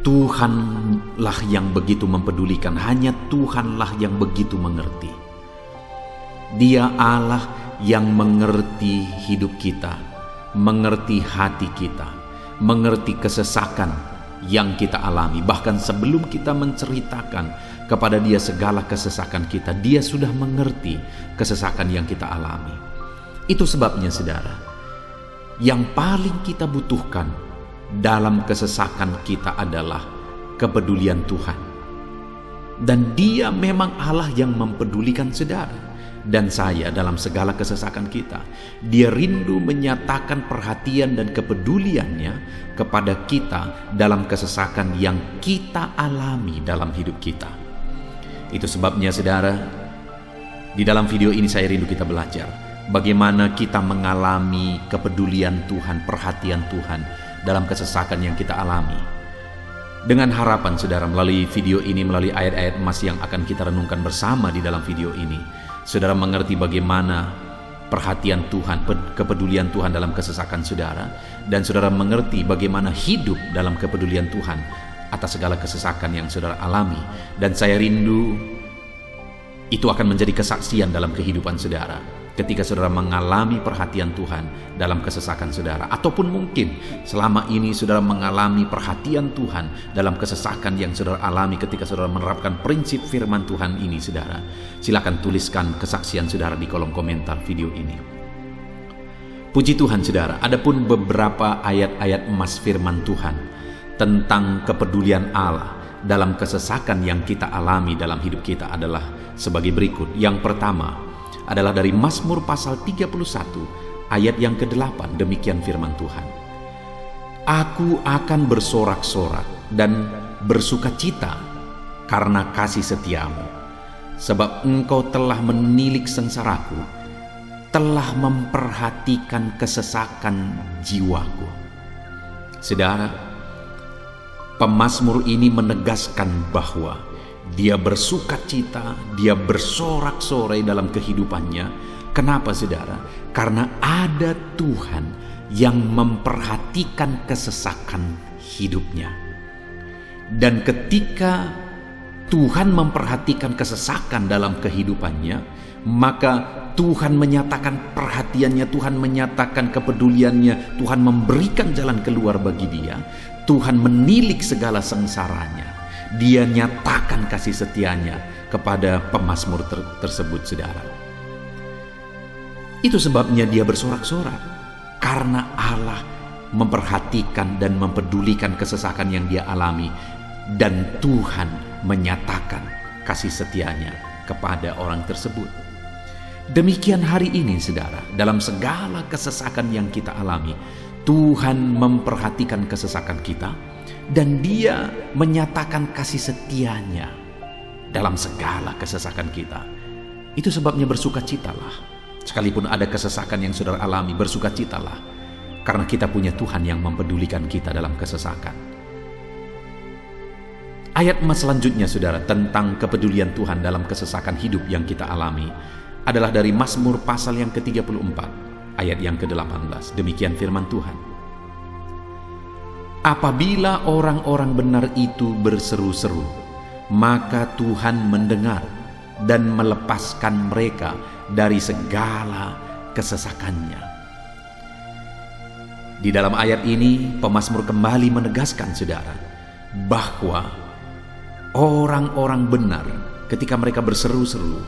Tuhanlah yang begitu mempedulikan, hanya Tuhanlah yang begitu mengerti. Dia Allah yang mengerti hidup kita, mengerti hati kita, mengerti kesesakan yang kita alami. Bahkan sebelum kita menceritakan kepada Dia segala kesesakan kita, Dia sudah mengerti kesesakan yang kita alami. Itu sebabnya saudara, yang paling kita butuhkan dalam kesesakan kita adalah kepedulian Tuhan. Dan Dia memang Allah yang mempedulikan saudara dan saya dalam segala kesesakan kita. Dia rindu menyatakan perhatian dan kepeduliannya kepada kita dalam kesesakan yang kita alami dalam hidup kita. Itu sebabnya saudara, di dalam video ini saya rindu kita belajar bagaimana kita mengalami kepedulian Tuhan, perhatian Tuhan dalam kesesakan yang kita alami. Dengan harapan saudara, melalui video ini, melalui ayat-ayat emas yang akan kita renungkan bersama di dalam video ini, saudara mengerti bagaimana perhatian Tuhan, kepedulian Tuhan dalam kesesakan saudara, dan saudara mengerti bagaimana hidup dalam kepedulian Tuhan atas segala kesesakan yang saudara alami. Dan saya rindu itu akan menjadi kesaksian dalam kehidupan saudara ketika saudara mengalami perhatian Tuhan dalam kesesakan saudara, ataupun mungkin selama ini saudara mengalami perhatian Tuhan dalam kesesakan yang saudara alami ketika saudara menerapkan prinsip firman Tuhan ini saudara. Silakan tuliskan kesaksian saudara di kolom komentar video ini. Puji Tuhan saudara, adapun beberapa ayat-ayat emas firman Tuhan tentang kepedulian Allah dalam kesesakan yang kita alami dalam hidup kita adalah sebagai berikut. Yang pertama adalah dari Mazmur pasal 31 ayat yang ke-8. Demikian firman Tuhan. Aku akan bersorak-sorak dan bersukacita karena kasih setiamu, sebab engkau telah menilik sengsaraku, telah memperhatikan kesesakan jiwaku. Saudara, pemazmur ini menegaskan bahwa dia bersukacita, dia bersorak-sorai dalam kehidupannya. Kenapa saudara? Karena ada Tuhan yang memperhatikan kesesakan hidupnya. Dan ketika Tuhan memperhatikan kesesakan dalam kehidupannya, maka Tuhan menyatakan perhatiannya, Tuhan menyatakan kepeduliannya, Tuhan memberikan jalan keluar bagi dia, Tuhan menilik segala sengsaranya. Dia nyatakan kasih setianya kepada pemazmur tersebut saudara. Itu sebabnya dia bersorak-sorak, karena Allah memperhatikan dan mempedulikan kesesakan yang dia alami, dan Tuhan menyatakan kasih setianya kepada orang tersebut. Demikian hari ini, saudara, dalam segala kesesakan yang kita alami, Tuhan memperhatikan kesesakan kita dan Dia menyatakan kasih setianya dalam segala kesesakan kita. Itu sebabnya bersukacitalah. Sekalipun ada kesesakan yang saudara alami, bersukacitalah, karena kita punya Tuhan yang mempedulikan kita dalam kesesakan. Ayat selanjutnya, saudara, tentang kepedulian Tuhan dalam kesesakan hidup yang kita alami adalah dari Mazmur pasal yang ke-34, ayat yang ke-18. Demikian firman Tuhan. Apabila orang-orang benar itu berseru-seru, maka Tuhan mendengar dan melepaskan mereka dari segala kesesakannya. Di dalam ayat ini, pemazmur kembali menegaskan, saudara, bahwa orang-orang benar ketika mereka berseru-seru,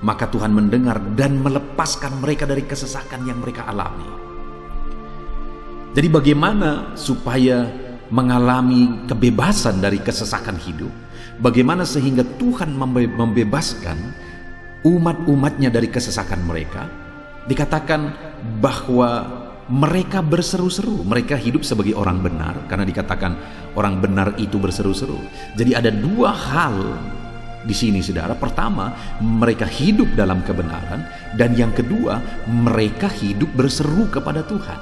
maka Tuhan mendengar dan melepaskan mereka dari kesesakan yang mereka alami. Jadi bagaimana supaya mengalami kebebasan dari kesesakan hidup? Bagaimana sehingga Tuhan membebaskan umat-umatnya dari kesesakan mereka? Dikatakan bahwa mereka berseru-seru, mereka hidup sebagai orang benar, karena dikatakan orang benar itu berseru-seru. Jadi ada dua hal di sini, saudara. Pertama, mereka hidup dalam kebenaran, dan yang kedua, mereka hidup berseru kepada Tuhan.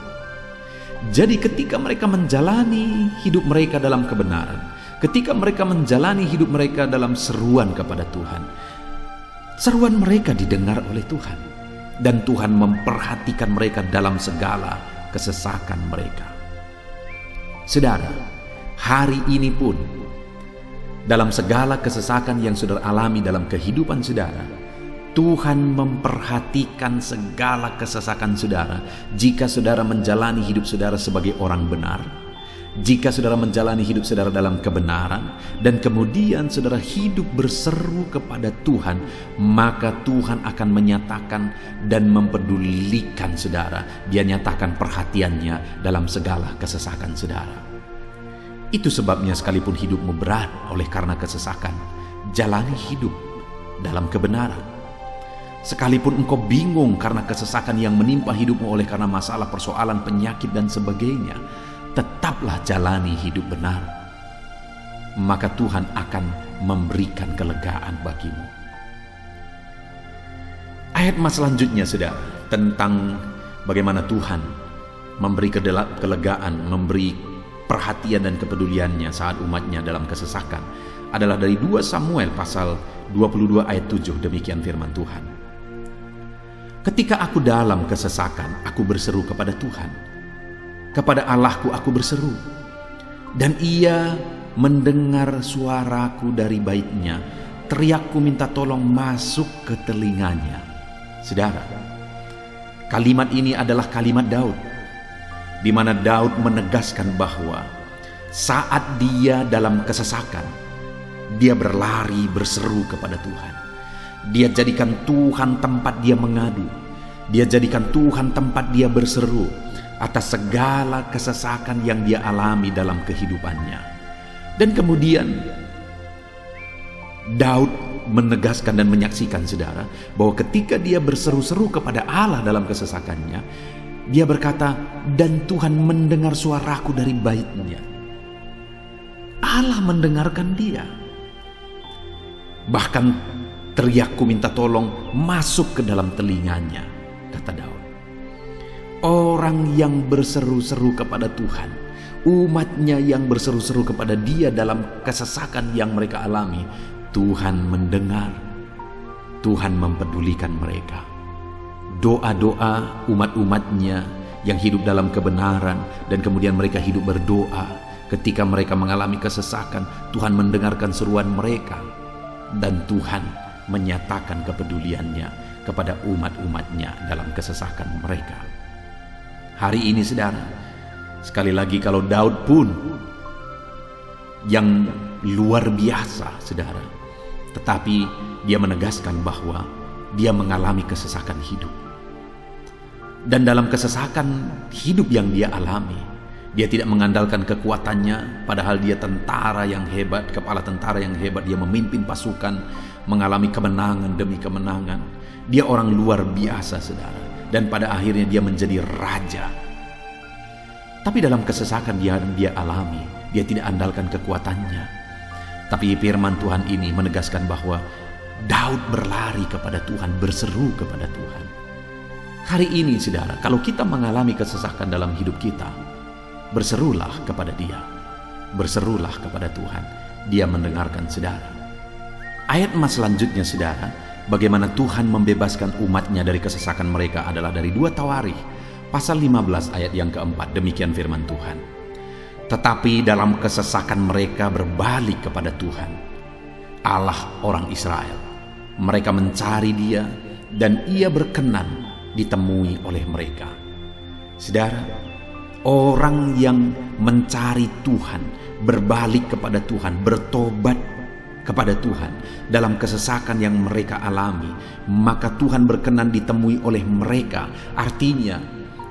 Jadi ketika mereka menjalani hidup mereka dalam kebenaran, ketika mereka menjalani hidup mereka dalam seruan kepada Tuhan, seruan mereka didengar oleh Tuhan, dan Tuhan memperhatikan mereka dalam segala kesesakan mereka. Saudara, hari ini pun dalam segala kesesakan yang saudara alami dalam kehidupan saudara, Tuhan memperhatikan segala kesesakan saudara. Jika saudara menjalani hidup saudara sebagai orang benar, jika saudara menjalani hidup saudara dalam kebenaran, dan kemudian saudara hidup berseru kepada Tuhan, maka Tuhan akan menyatakan dan mempedulikan saudara. Dia nyatakan perhatiannya dalam segala kesesakan saudara. Itu sebabnya sekalipun hidupmu berat oleh karena kesesakan, jalani hidup dalam kebenaran. Sekalipun engkau bingung karena kesesakan yang menimpa hidupmu oleh karena masalah, persoalan, penyakit dan sebagainya, tetaplah jalani hidup benar. Maka Tuhan akan memberikan kelegaan bagimu. Ayat selanjutnya, saudara, tentang bagaimana Tuhan memberi kelegaan, memberi perhatian dan kepeduliannya saat umatnya dalam kesesakan, adalah dari 2 Samuel pasal 22 ayat 7. Demikian firman Tuhan. Ketika aku dalam kesesakan, aku berseru kepada Tuhan. Kepada Allahku aku berseru, dan Ia mendengar suaraku dari baitnya. Teriakku minta tolong masuk ke telinganya. Saudara, kalimat ini adalah kalimat Daud, di mana Daud menegaskan bahwa saat dia dalam kesesakan, dia berlari berseru kepada Tuhan. Dia jadikan Tuhan tempat dia mengadu. Dia jadikan Tuhan tempat dia berseru atas segala kesesakan yang dia alami dalam kehidupannya. Dan kemudian Daud menegaskan dan menyaksikan, saudara, bahwa ketika dia berseru-seru kepada Allah dalam kesesakannya, dia berkata, dan Tuhan mendengar suaraku dari baitnya. Allah mendengarkan dia. Bahkan teriakku minta tolong masuk ke dalam telinganya, kata Daud. Orang yang berseru-seru kepada Tuhan, umatnya yang berseru-seru kepada dia dalam kesesakan yang mereka alami, Tuhan mendengar, Tuhan mempedulikan mereka. Doa-doa umat-umatnya yang hidup dalam kebenaran, dan kemudian mereka hidup berdoa ketika mereka mengalami kesesakan, Tuhan mendengarkan seruan mereka, dan Tuhan menyatakan kepeduliannya kepada umat-umatnya dalam kesesakan mereka. Hari ini, saudara, sekali lagi, kalau Daud pun yang luar biasa, saudara, tetapi dia menegaskan bahwa dia mengalami kesesakan hidup. Dan dalam kesesakan hidup yang dia alami, Dia tidak mengandalkan kekuatannya, padahal dia tentara yang hebat, kepala tentara yang hebat. Dia memimpin pasukan, mengalami kemenangan demi kemenangan. Dia orang luar biasa, saudara. Dan pada akhirnya dia menjadi raja. Tapi dalam kesesakan dia alami, dia tidak andalkan kekuatannya. Tapi firman Tuhan ini menegaskan bahwa Daud berlari kepada Tuhan, berseru kepada Tuhan. Hari ini, saudara, kalau kita mengalami kesesakan dalam hidup kita, berserulah kepada Dia, berserulah kepada Tuhan. Dia mendengarkan saudara. Ayat emas selanjutnya, saudara, bagaimana Tuhan membebaskan umatnya dari kesesakan mereka adalah dari 2 Tawarikh pasal 15 ayat yang keempat. Demikian firman Tuhan. Tetapi dalam kesesakan mereka berbalik kepada Tuhan, Allah orang Israel. Mereka mencari Dia dan Ia berkenan ditemui oleh mereka. Saudara, orang yang mencari Tuhan, berbalik kepada Tuhan, bertobat kepada Tuhan dalam kesesakan yang mereka alami, maka Tuhan berkenan ditemui oleh mereka. Artinya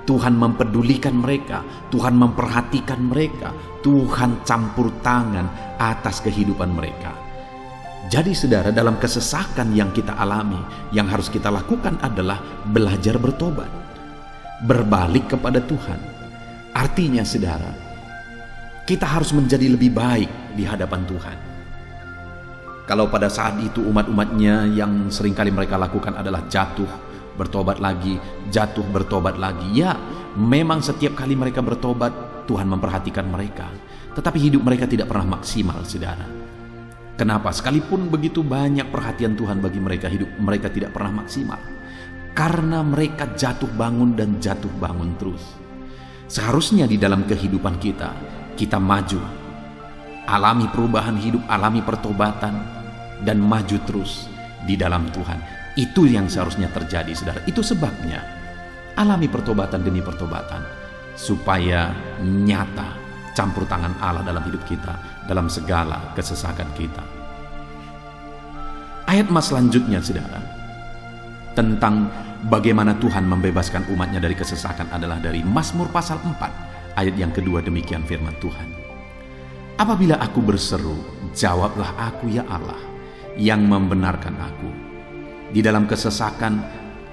Tuhan mempedulikan mereka, Tuhan memperhatikan mereka, Tuhan campur tangan atas kehidupan mereka. Jadi saudara, dalam kesesakan yang kita alami, yang harus kita lakukan adalah belajar bertobat, berbalik kepada Tuhan. Artinya saudara, kita harus menjadi lebih baik di hadapan Tuhan. Kalau pada saat itu umat-umatnya yang seringkali mereka lakukan adalah jatuh, bertobat lagi, jatuh, bertobat lagi. Ya, memang setiap kali mereka bertobat, Tuhan memperhatikan mereka. Tetapi hidup mereka tidak pernah maksimal, saudara. Kenapa? Sekalipun begitu banyak perhatian Tuhan bagi mereka, hidup mereka tidak pernah maksimal. Karena mereka jatuh bangun dan jatuh bangun terus. Seharusnya di dalam kehidupan kita, kita maju, alami perubahan hidup, alami pertobatan, dan maju terus di dalam Tuhan. Itu yang seharusnya terjadi, saudara. Itu sebabnya alami pertobatan demi pertobatan, supaya nyata campur tangan Allah dalam hidup kita, dalam segala kesesakan kita. Ayat emas selanjutnya, saudara, tentang bagaimana Tuhan membebaskan umatnya dari kesesakan adalah dari Mazmur pasal 4 ayat yang kedua. Demikian firman Tuhan. Apabila aku berseru, jawablah aku ya Allah, yang membenarkan aku. Di dalam kesesakan,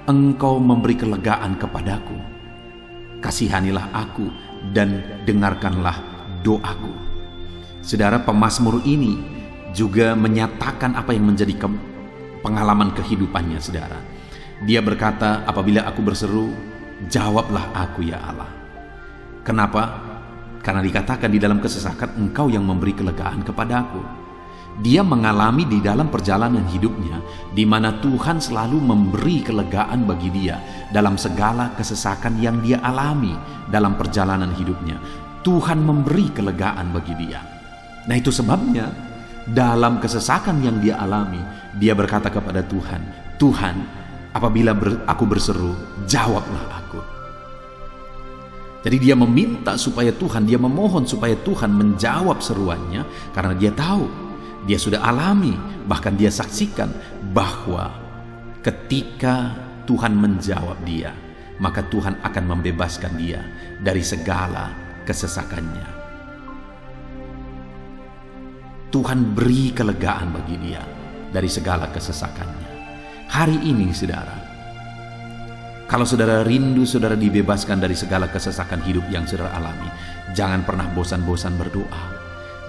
Engkau memberi kelegaan kepadaku. Kasihanilah aku dan dengarkanlah doaku. Saudara, pemazmur ini juga menyatakan apa yang menjadi pengalaman kehidupannya, saudara. Dia berkata, apabila aku berseru, jawablah aku ya Allah. Kenapa? Karena dikatakan di dalam kesesakan Engkau yang memberi kelegaan kepadaku. Dia mengalami di dalam perjalanan hidupnya, di mana Tuhan selalu memberi kelegaan bagi dia dalam segala kesesakan yang dia alami dalam perjalanan hidupnya. Tuhan memberi kelegaan bagi dia. Nah, itu sebabnya dalam kesesakan yang dia alami, dia berkata kepada Tuhan, Tuhan, apabila aku berseru, jawablah aku. Jadi dia meminta supaya Tuhan, dia memohon supaya Tuhan menjawab seruannya, karena dia tahu, dia sudah alami, bahkan dia saksikan bahwa ketika Tuhan menjawab dia, maka Tuhan akan membebaskan dia dari segala kesesakannya. Tuhan beri kelegaan bagi dia dari segala kesesakannya. Hari ini, saudara, kalau saudara rindu saudara dibebaskan dari segala kesesakan hidup yang saudara alami, jangan pernah bosan-bosan berdoa.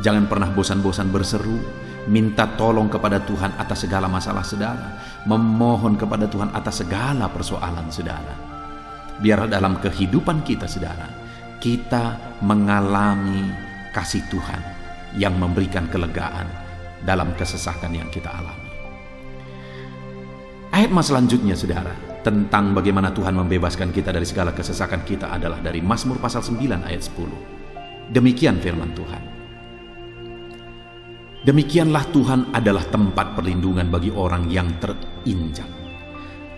Jangan pernah bosan-bosan berseru, minta tolong kepada Tuhan atas segala masalah saudara, memohon kepada Tuhan atas segala persoalan saudara. Biar dalam kehidupan kita, saudara, kita mengalami kasih Tuhan yang memberikan kelegaan dalam kesesakan yang kita alami. Ayat mas selanjutnya, saudara, tentang bagaimana Tuhan membebaskan kita dari segala kesesakan kita adalah dari Mazmur pasal 9 ayat 10. Demikian firman Tuhan. Demikianlah Tuhan adalah tempat perlindungan bagi orang yang terinjak,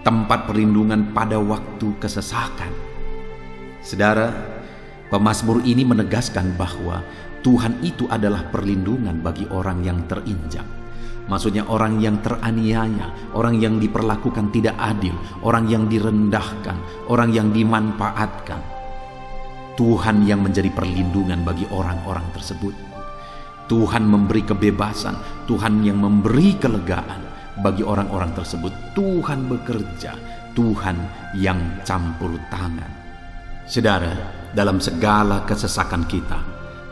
tempat perlindungan pada waktu kesesakan. Saudara, pemazmur ini menegaskan bahwa Tuhan itu adalah perlindungan bagi orang yang terinjak. Maksudnya orang yang teraniaya, orang yang diperlakukan tidak adil, orang yang direndahkan, orang yang dimanfaatkan. Tuhan yang menjadi perlindungan bagi orang-orang tersebut. Tuhan memberi kebebasan, Tuhan yang memberi kelegaan bagi orang-orang tersebut. Tuhan bekerja, Tuhan yang campur tangan. Saudara, dalam segala kesesakan kita,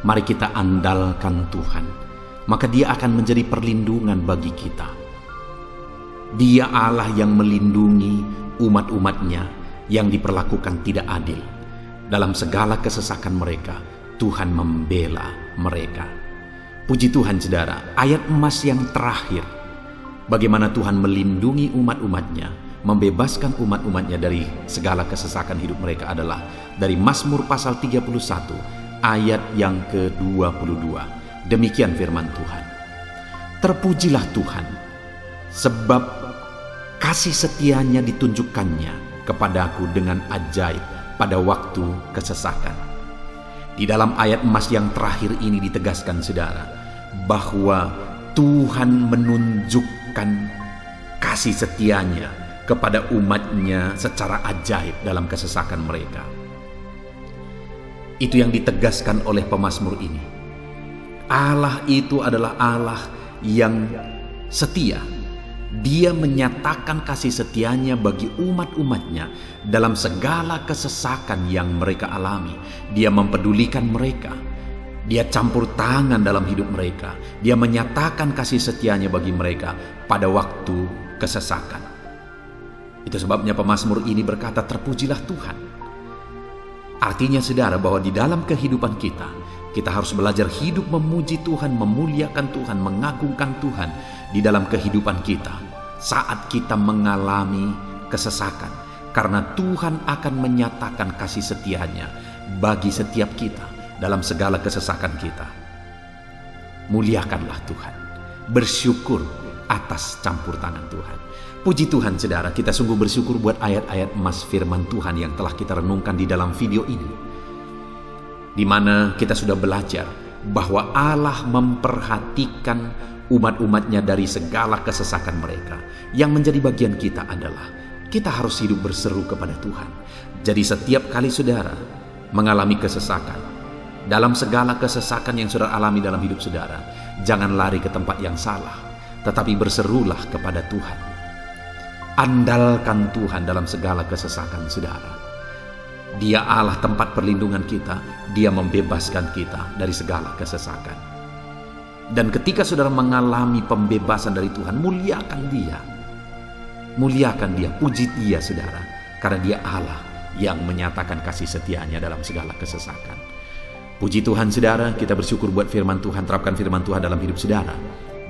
mari kita andalkan Tuhan, maka Dia akan menjadi perlindungan bagi kita. Dia Allah yang melindungi umat-umatnya yang diperlakukan tidak adil. Dalam segala kesesakan mereka, Tuhan membela mereka. Puji Tuhan saudara, ayat emas yang terakhir, bagaimana Tuhan melindungi umat-umatnya, membebaskan umat-umatnya dari segala kesesakan hidup mereka adalah dari Mazmur pasal 31 ayat yang ke-22. Demikian firman Tuhan. Terpujilah Tuhan, sebab kasih setianya ditunjukkannya kepadaku dengan ajaib pada waktu kesesakan. Di dalam ayat emas yang terakhir ini ditegaskan saudara, bahwa Tuhan menunjukkan kasih setianya kepada umatnya secara ajaib dalam kesesakan mereka. Itu yang ditegaskan oleh pemazmur ini. Allah itu adalah Allah yang setia. Dia menyatakan kasih setianya bagi umat-umatnya dalam segala kesesakan yang mereka alami. Dia mempedulikan mereka. Dia campur tangan dalam hidup mereka. Dia menyatakan kasih setianya bagi mereka pada waktu kesesakan. Itu sebabnya pemazmur ini berkata, terpujilah Tuhan. Artinya saudara, bahwa di dalam kehidupan kita harus belajar hidup memuji Tuhan, memuliakan Tuhan, mengagungkan Tuhan di dalam kehidupan kita saat kita mengalami kesesakan. Karena Tuhan akan menyatakan kasih setianya bagi setiap kita dalam segala kesesakan kita. Muliakanlah Tuhan, bersyukur atas campur tangan Tuhan. Puji Tuhan saudara, kita sungguh bersyukur buat ayat-ayat emas firman Tuhan yang telah kita renungkan di dalam video ini, di mana kita sudah belajar bahwa Allah memperhatikan umat-umatnya dari segala kesesakan mereka. Yang menjadi bagian kita adalah kita harus hidup berseru kepada Tuhan. Jadi setiap kali saudara mengalami kesesakan, dalam segala kesesakan yang saudara alami dalam hidup saudara, jangan lari ke tempat yang salah, tetapi berserulah kepada Tuhan. Andalkan Tuhan dalam segala kesesakan saudara. Dia Allah tempat perlindungan kita. Dia membebaskan kita dari segala kesesakan. Dan ketika saudara mengalami pembebasan dari Tuhan, muliakan Dia. Muliakan Dia, puji Dia saudara. Karena Dia Allah yang menyatakan kasih setianya dalam segala kesesakan. Puji Tuhan saudara, kita bersyukur buat firman Tuhan. Terapkan firman Tuhan dalam hidup saudara.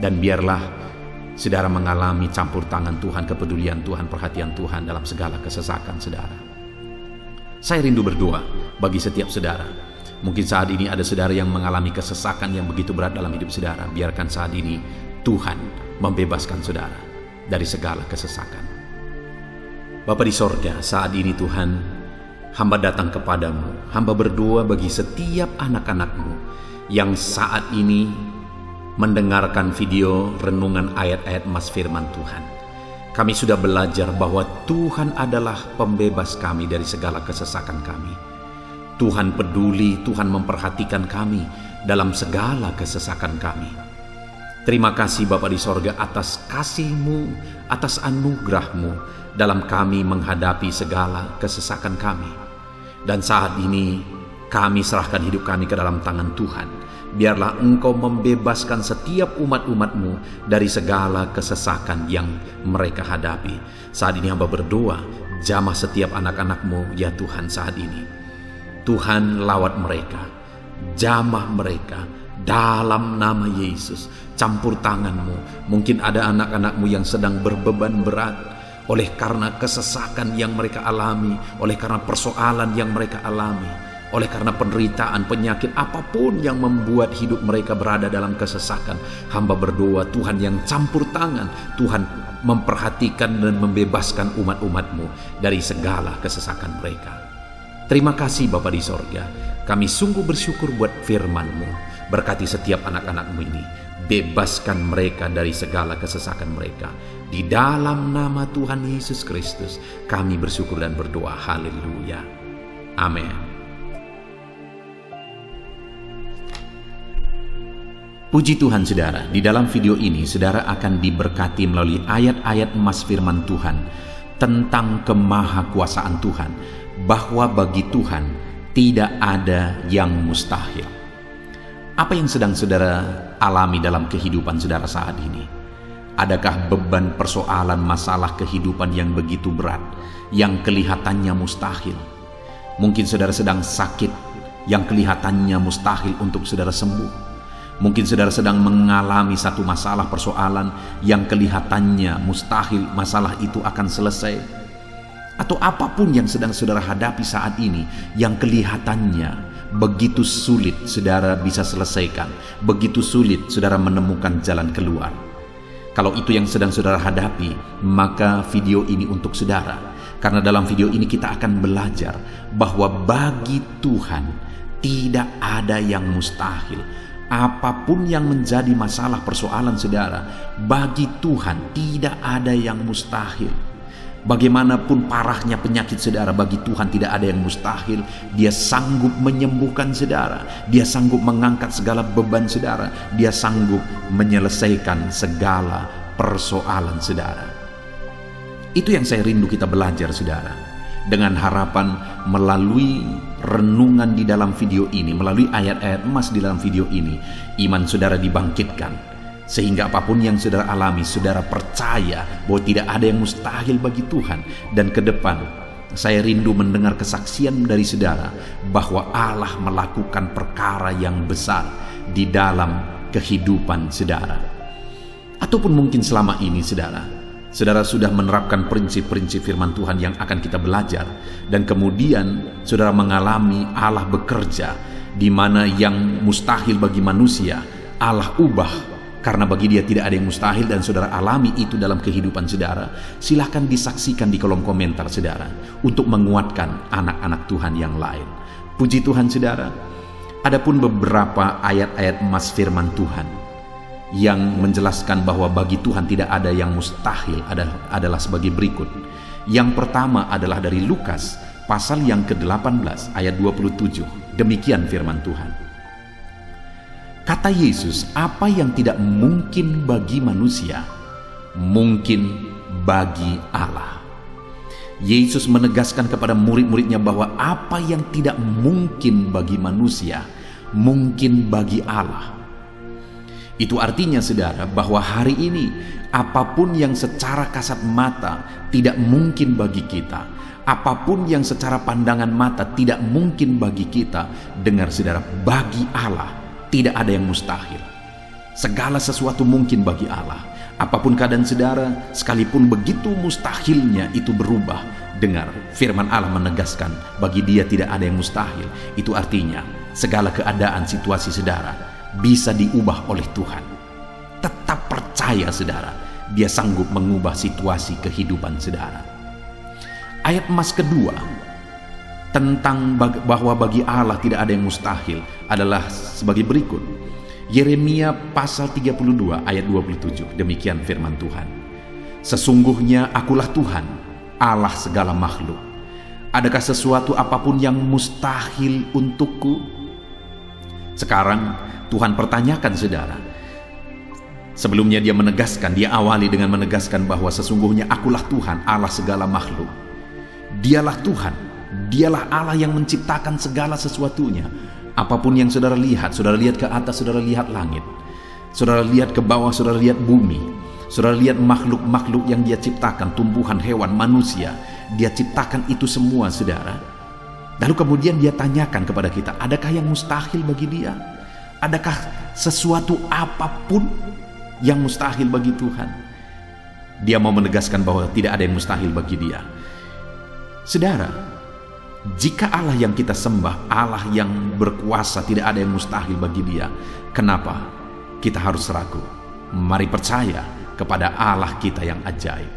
Dan biarlah saudara mengalami campur tangan Tuhan, kepedulian Tuhan, perhatian Tuhan dalam segala kesesakan saudara. Saya rindu berdoa bagi setiap saudara. Mungkin saat ini ada saudara yang mengalami kesesakan yang begitu berat dalam hidup saudara. Biarkan saat ini Tuhan membebaskan saudara dari segala kesesakan. Bapa di sorga, saat ini Tuhan, hamba datang kepadamu. Hamba berdoa bagi setiap anak-anakmu yang saat ini mendengarkan video renungan ayat-ayat emas firman Tuhan. Kami sudah belajar bahwa Tuhan adalah pembebas kami dari segala kesesakan kami. Tuhan peduli, Tuhan memperhatikan kami dalam segala kesesakan kami. Terima kasih Bapa di sorga atas kasih-Mu, atas anugerah-Mu dalam kami menghadapi segala kesesakan kami. Dan saat ini kami serahkan hidup kami ke dalam tangan Tuhan. Biarlah Engkau membebaskan setiap umat-umat-Mu dari segala kesesakan yang mereka hadapi. Saat ini hamba berdoa, jamah setiap anak-anak-Mu ya Tuhan saat ini. Tuhan lawat mereka, jamah mereka dalam nama Yesus. Campur tangan-Mu. Mungkin ada anak-anak-Mu yang sedang berbeban berat oleh karena kesesakan yang mereka alami, oleh karena persoalan yang mereka alami, oleh karena penderitaan, penyakit, apapun yang membuat hidup mereka berada dalam kesesakan. Hamba berdoa Tuhan yang campur tangan, Tuhan memperhatikan dan membebaskan umat-umat-Mu dari segala kesesakan mereka. Terima kasih Bapa di sorga. Kami sungguh bersyukur buat firman-Mu. Berkati setiap anak-anak-Mu ini. Bebaskan mereka dari segala kesesakan mereka. Di dalam nama Tuhan Yesus Kristus kami bersyukur dan berdoa. Haleluya. Amin. Puji Tuhan saudara, di dalam video ini saudara akan diberkati melalui ayat-ayat emas firman Tuhan tentang kemahakuasaan Tuhan, bahwa bagi Tuhan tidak ada yang mustahil. Apa yang sedang saudara alami dalam kehidupan saudara saat ini? Adakah beban persoalan masalah kehidupan yang begitu berat, yang kelihatannya mustahil? Mungkin saudara sedang sakit, yang kelihatannya mustahil untuk saudara sembuh. Mungkin saudara sedang mengalami satu masalah persoalan yang kelihatannya mustahil masalah itu akan selesai. Atau apapun yang sedang saudara hadapi saat ini yang kelihatannya begitu sulit saudara bisa selesaikan, begitu sulit saudara menemukan jalan keluar. Kalau itu yang sedang saudara hadapi, maka video ini untuk saudara. Karena dalam video ini kita akan belajar bahwa bagi Tuhan tidak ada yang mustahil. Apapun yang menjadi masalah persoalan saudara, bagi Tuhan tidak ada yang mustahil. Bagaimanapun parahnya penyakit saudara, bagi Tuhan tidak ada yang mustahil. Dia sanggup menyembuhkan saudara, Dia sanggup mengangkat segala beban saudara, Dia sanggup menyelesaikan segala persoalan saudara. Itu yang saya rindu kita belajar saudara, dengan harapan melalui renungan di dalam video ini, melalui ayat-ayat emas di dalam video ini, iman saudara dibangkitkan, sehingga apapun yang saudara alami, saudara percaya bahwa tidak ada yang mustahil bagi Tuhan. Dan ke depan saya rindu mendengar kesaksian dari saudara bahwa Allah melakukan perkara yang besar di dalam kehidupan saudara. Ataupun mungkin selama ini saudara sudah menerapkan prinsip-prinsip firman Tuhan yang akan kita belajar, dan kemudian saudara mengalami Allah bekerja di mana yang mustahil bagi manusia Allah ubah, karena bagi Dia tidak ada yang mustahil, dan saudara alami itu dalam kehidupan saudara. Silahkan disaksikan di kolom komentar saudara untuk menguatkan anak-anak Tuhan yang lain. Puji Tuhan saudara. Adapun beberapa ayat-ayat emas firman Tuhan yang menjelaskan bahwa bagi Tuhan tidak ada yang mustahil adalah sebagai berikut. Yang pertama adalah dari Lukas pasal yang ke-18 ayat 27. Demikian firman Tuhan. Kata Yesus, apa yang tidak mungkin bagi manusia, mungkin bagi Allah. Yesus menegaskan kepada murid-muridnya bahwa apa yang tidak mungkin bagi manusia, mungkin bagi Allah. Itu artinya saudara bahwa hari ini apapun yang secara kasat mata tidak mungkin bagi kita, apapun yang secara pandangan mata tidak mungkin bagi kita, dengar saudara, bagi Allah tidak ada yang mustahil. Segala sesuatu mungkin bagi Allah. Apapun keadaan saudara, sekalipun begitu mustahilnya itu berubah, dengar firman Allah menegaskan bagi Dia tidak ada yang mustahil. Itu artinya segala keadaan situasi saudara bisa diubah oleh Tuhan. Tetap percaya saudara, Dia sanggup mengubah situasi kehidupan saudara. Ayat emas kedua tentang bahwa bagi Allah tidak ada yang mustahil adalah sebagai berikut. Yeremia pasal 32 ayat 27. Demikian firman Tuhan. Sesungguhnya akulah Tuhan, Allah segala makhluk. Adakah sesuatu apapun yang mustahil untukku? Sekarang Tuhan pertanyakan saudara. Sebelumnya Dia menegaskan, Dia awali dengan menegaskan bahwa sesungguhnya akulah Tuhan, Allah segala makhluk. Dialah Tuhan, Dialah Allah yang menciptakan segala sesuatunya. Apapun yang saudara lihat ke atas, saudara lihat langit, saudara lihat ke bawah, saudara lihat bumi, saudara lihat makhluk-makhluk yang Dia ciptakan, tumbuhan, hewan, manusia, Dia ciptakan itu semua saudara. Lalu kemudian Dia tanyakan kepada kita, adakah yang mustahil bagi Dia? Adakah sesuatu apapun yang mustahil bagi Tuhan? Dia mau menegaskan bahwa tidak ada yang mustahil bagi Dia. Saudara, jika Allah yang kita sembah, Allah yang berkuasa, tidak ada yang mustahil bagi Dia, kenapa kita harus ragu? Mari percaya kepada Allah kita yang ajaib.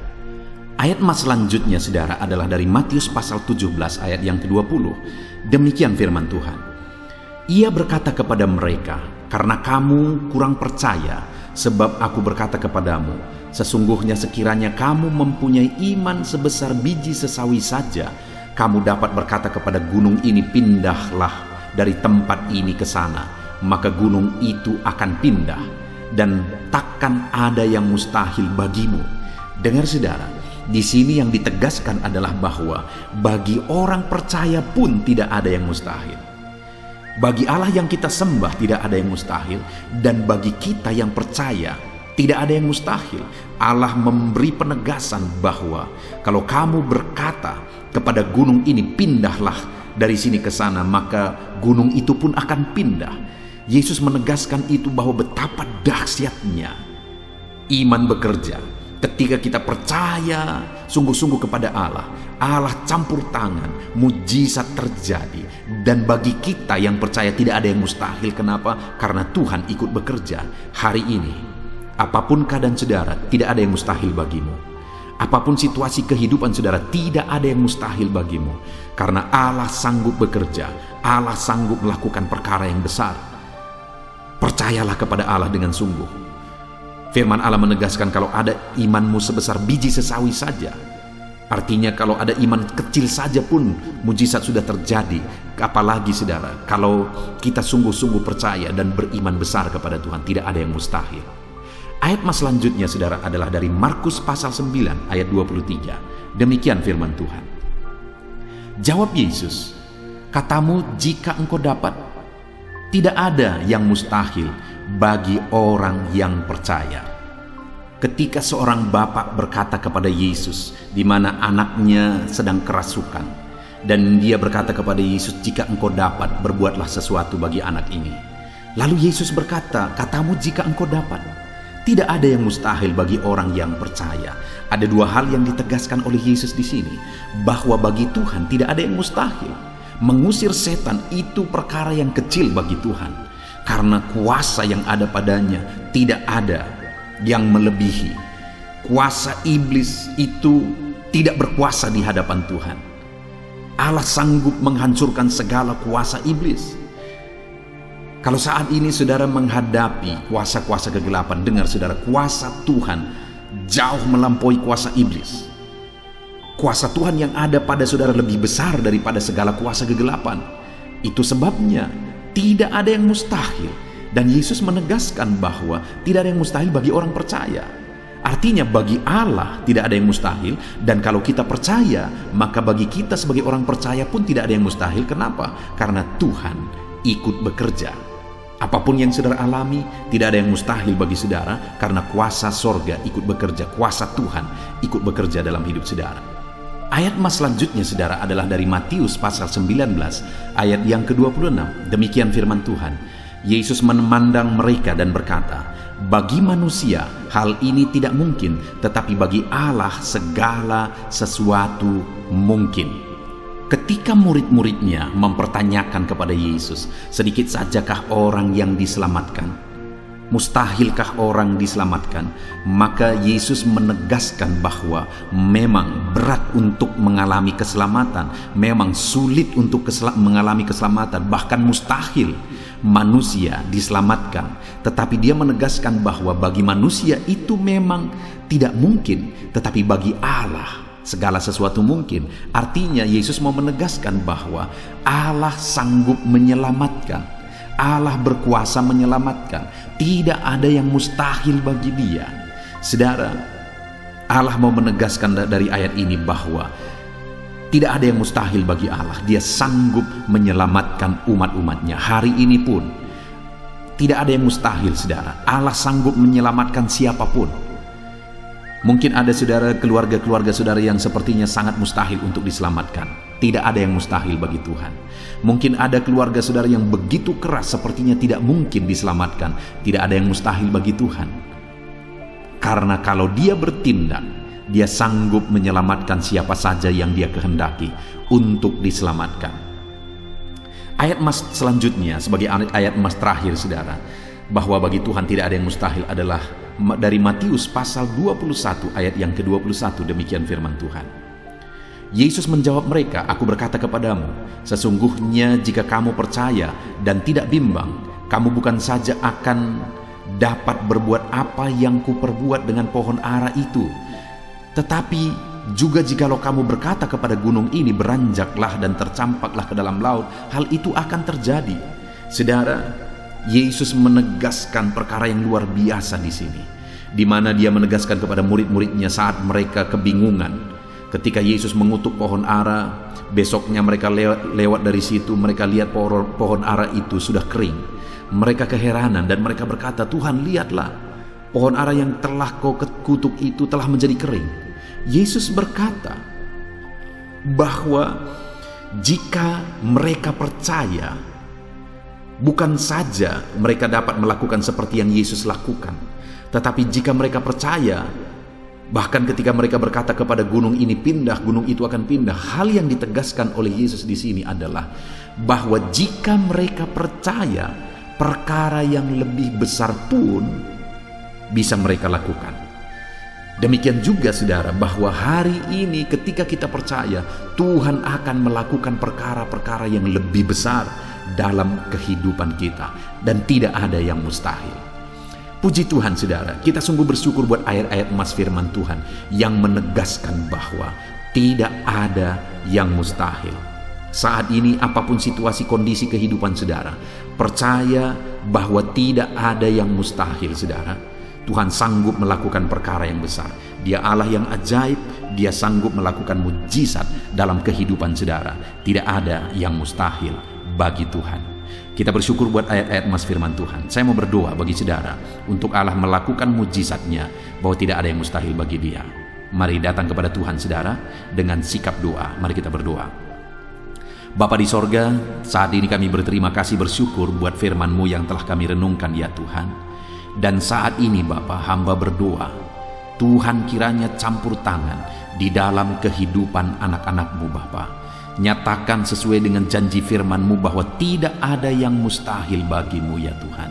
Ayat emas selanjutnya saudara adalah dari Matius pasal 17 ayat yang ke-20. Demikian firman Tuhan. Ia berkata kepada mereka, karena kamu kurang percaya, sebab aku berkata kepadamu, sesungguhnya sekiranya kamu mempunyai iman sebesar biji sesawi saja, kamu dapat berkata kepada gunung ini, pindahlah dari tempat ini ke sana, maka gunung itu akan pindah, dan takkan ada yang mustahil bagimu. Dengar saudara, di sini yang ditegaskan adalah bahwa bagi orang percaya pun tidak ada yang mustahil. Bagi Allah yang kita sembah tidak ada yang mustahil, dan bagi kita yang percaya tidak ada yang mustahil. Allah memberi penegasan bahwa kalau kamu berkata kepada gunung ini, pindahlah dari sini ke sana, maka gunung itu pun akan pindah. Yesus menegaskan itu bahwa betapa dahsyatnya iman bekerja. Ketika kita percaya sungguh-sungguh kepada Allah, Allah campur tangan, mujizat terjadi. Dan bagi kita yang percaya tidak ada yang mustahil. Kenapa? Karena Tuhan ikut bekerja. Hari ini, apapun keadaan saudara, tidak ada yang mustahil bagimu. Apapun situasi kehidupan saudara, tidak ada yang mustahil bagimu. Karena Allah sanggup bekerja, Allah sanggup melakukan perkara yang besar. Percayalah kepada Allah dengan sungguh. Firman Allah menegaskan kalau ada imanmu sebesar biji sesawi saja, artinya kalau ada iman kecil saja pun mujizat sudah terjadi. Apalagi saudara, kalau kita sungguh-sungguh percaya dan beriman besar kepada Tuhan, tidak ada yang mustahil. Ayat selanjutnya saudara adalah dari Markus pasal 9 ayat 23. Demikian firman Tuhan. Jawab Yesus, katamu jika engkau dapat, tidak ada yang mustahil bagi orang yang percaya. Ketika seorang bapak berkata kepada Yesus, di mana anaknya sedang kerasukan, dan dia berkata kepada Yesus, jika engkau dapat, berbuatlah sesuatu bagi anak ini. Lalu Yesus berkata, katamu jika engkau dapat. Tidak ada yang mustahil bagi orang yang percaya. Ada dua hal yang ditegaskan oleh Yesus di sini, bahwa bagi Tuhan tidak ada yang mustahil. Mengusir setan itu perkara yang kecil bagi Tuhan. Karena kuasa yang ada padanya tidak ada yang melebihi. Kuasa iblis itu tidak berkuasa di hadapan Tuhan. Allah sanggup menghancurkan segala kuasa iblis. Kalau saat ini saudara menghadapi kuasa-kuasa kegelapan, dengar saudara, kuasa Tuhan jauh melampaui kuasa iblis. Kuasa Tuhan yang ada pada saudara lebih besar daripada segala kuasa kegelapan. Itu sebabnya tidak ada yang mustahil. Dan Yesus menegaskan bahwa tidak ada yang mustahil bagi orang percaya. Artinya bagi Allah tidak ada yang mustahil. Dan kalau kita percaya, maka bagi kita sebagai orang percaya pun tidak ada yang mustahil. Kenapa? Karena Tuhan ikut bekerja. Apapun yang saudara alami, tidak ada yang mustahil bagi saudara. Karena kuasa sorga ikut bekerja. Kuasa Tuhan ikut bekerja dalam hidup saudara. Ayat selanjutnya saudara adalah dari Matius pasal 19 ayat yang ke-26. Demikian firman Tuhan. Yesus memandang mereka dan berkata, bagi manusia hal ini tidak mungkin, tetapi bagi Allah segala sesuatu mungkin. Ketika murid-muridnya mempertanyakan kepada Yesus, sedikit sajakah orang yang diselamatkan? Mustahilkah orang diselamatkan? Maka Yesus menegaskan bahwa memang berat untuk mengalami keselamatan, memang sulit untuk mengalami keselamatan, bahkan mustahil manusia diselamatkan. Tetapi dia menegaskan bahwa bagi manusia itu memang tidak mungkin, tetapi bagi Allah segala sesuatu mungkin. Artinya Yesus mau menegaskan bahwa Allah sanggup menyelamatkan. Allah berkuasa menyelamatkan. Tidak ada yang mustahil bagi dia. Saudara, Allah mau menegaskan dari ayat ini bahwa tidak ada yang mustahil bagi Allah. Dia sanggup menyelamatkan umat-umatnya. Hari ini pun tidak ada yang mustahil, saudara. Allah sanggup menyelamatkan siapapun. Mungkin ada saudara, keluarga-keluarga saudara yang sepertinya sangat mustahil untuk diselamatkan. Tidak ada yang mustahil bagi Tuhan. Mungkin ada keluarga saudara yang begitu keras sepertinya tidak mungkin diselamatkan. Tidak ada yang mustahil bagi Tuhan. Karena kalau dia bertindak, dia sanggup menyelamatkan siapa saja yang dia kehendaki untuk diselamatkan. Ayat selanjutnya sebagai ayat terakhir saudara, bahwa bagi Tuhan tidak ada yang mustahil adalah dari Matius pasal 21 ayat yang ke-21. Demikian firman Tuhan. Yesus menjawab mereka, aku berkata kepadamu, sesungguhnya jika kamu percaya dan tidak bimbang, kamu bukan saja akan dapat berbuat apa yang kuperbuat dengan pohon ara itu, tetapi juga jikalau kamu berkata kepada gunung ini, beranjaklah dan tercampaklah ke dalam laut, hal itu akan terjadi. Saudara, Yesus menegaskan perkara yang luar biasa di sini, di mana dia menegaskan kepada murid-muridnya saat mereka kebingungan. Ketika Yesus mengutuk pohon ara, besoknya mereka lewat dari situ, mereka lihat pohon ara itu sudah kering. Mereka keheranan dan mereka berkata, "Tuhan, lihatlah, pohon ara yang telah kau kutuk itu telah menjadi kering." Yesus berkata bahwa jika mereka percaya, bukan saja mereka dapat melakukan seperti yang Yesus lakukan, tetapi jika mereka percaya, bahkan ketika mereka berkata kepada gunung ini pindah, gunung itu akan pindah. Hal yang ditegaskan oleh Yesus di sini adalah bahwa jika mereka percaya, perkara yang lebih besar pun bisa mereka lakukan. Demikian juga saudara, bahwa hari ini ketika kita percaya, Tuhan akan melakukan perkara-perkara yang lebih besar dalam kehidupan kita, dan tidak ada yang mustahil. Puji Tuhan saudara, kita sungguh bersyukur buat ayat-ayat emas firman Tuhan yang menegaskan bahwa tidak ada yang mustahil. Saat ini apapun situasi kondisi kehidupan saudara, percaya bahwa tidak ada yang mustahil saudara. Tuhan sanggup melakukan perkara yang besar. Dia Allah yang ajaib, dia sanggup melakukan mujizat dalam kehidupan saudara. Tidak ada yang mustahil bagi Tuhan. Kita bersyukur buat ayat-ayat emas firman Tuhan. Saya mau berdoa bagi saudara untuk Allah melakukan mujizatnya, bahwa tidak ada yang mustahil bagi dia. Mari datang kepada Tuhan saudara dengan sikap doa. Mari kita berdoa. Bapa di sorga, saat ini kami berterima kasih bersyukur buat firman-Mu yang telah kami renungkan ya Tuhan. Dan saat ini Bapa, hamba berdoa, Tuhan kiranya campur tangan di dalam kehidupan anak-anak-Mu Bapa. Nyatakan sesuai dengan janji firman-Mu bahwa tidak ada yang mustahil bagi-Mu ya Tuhan.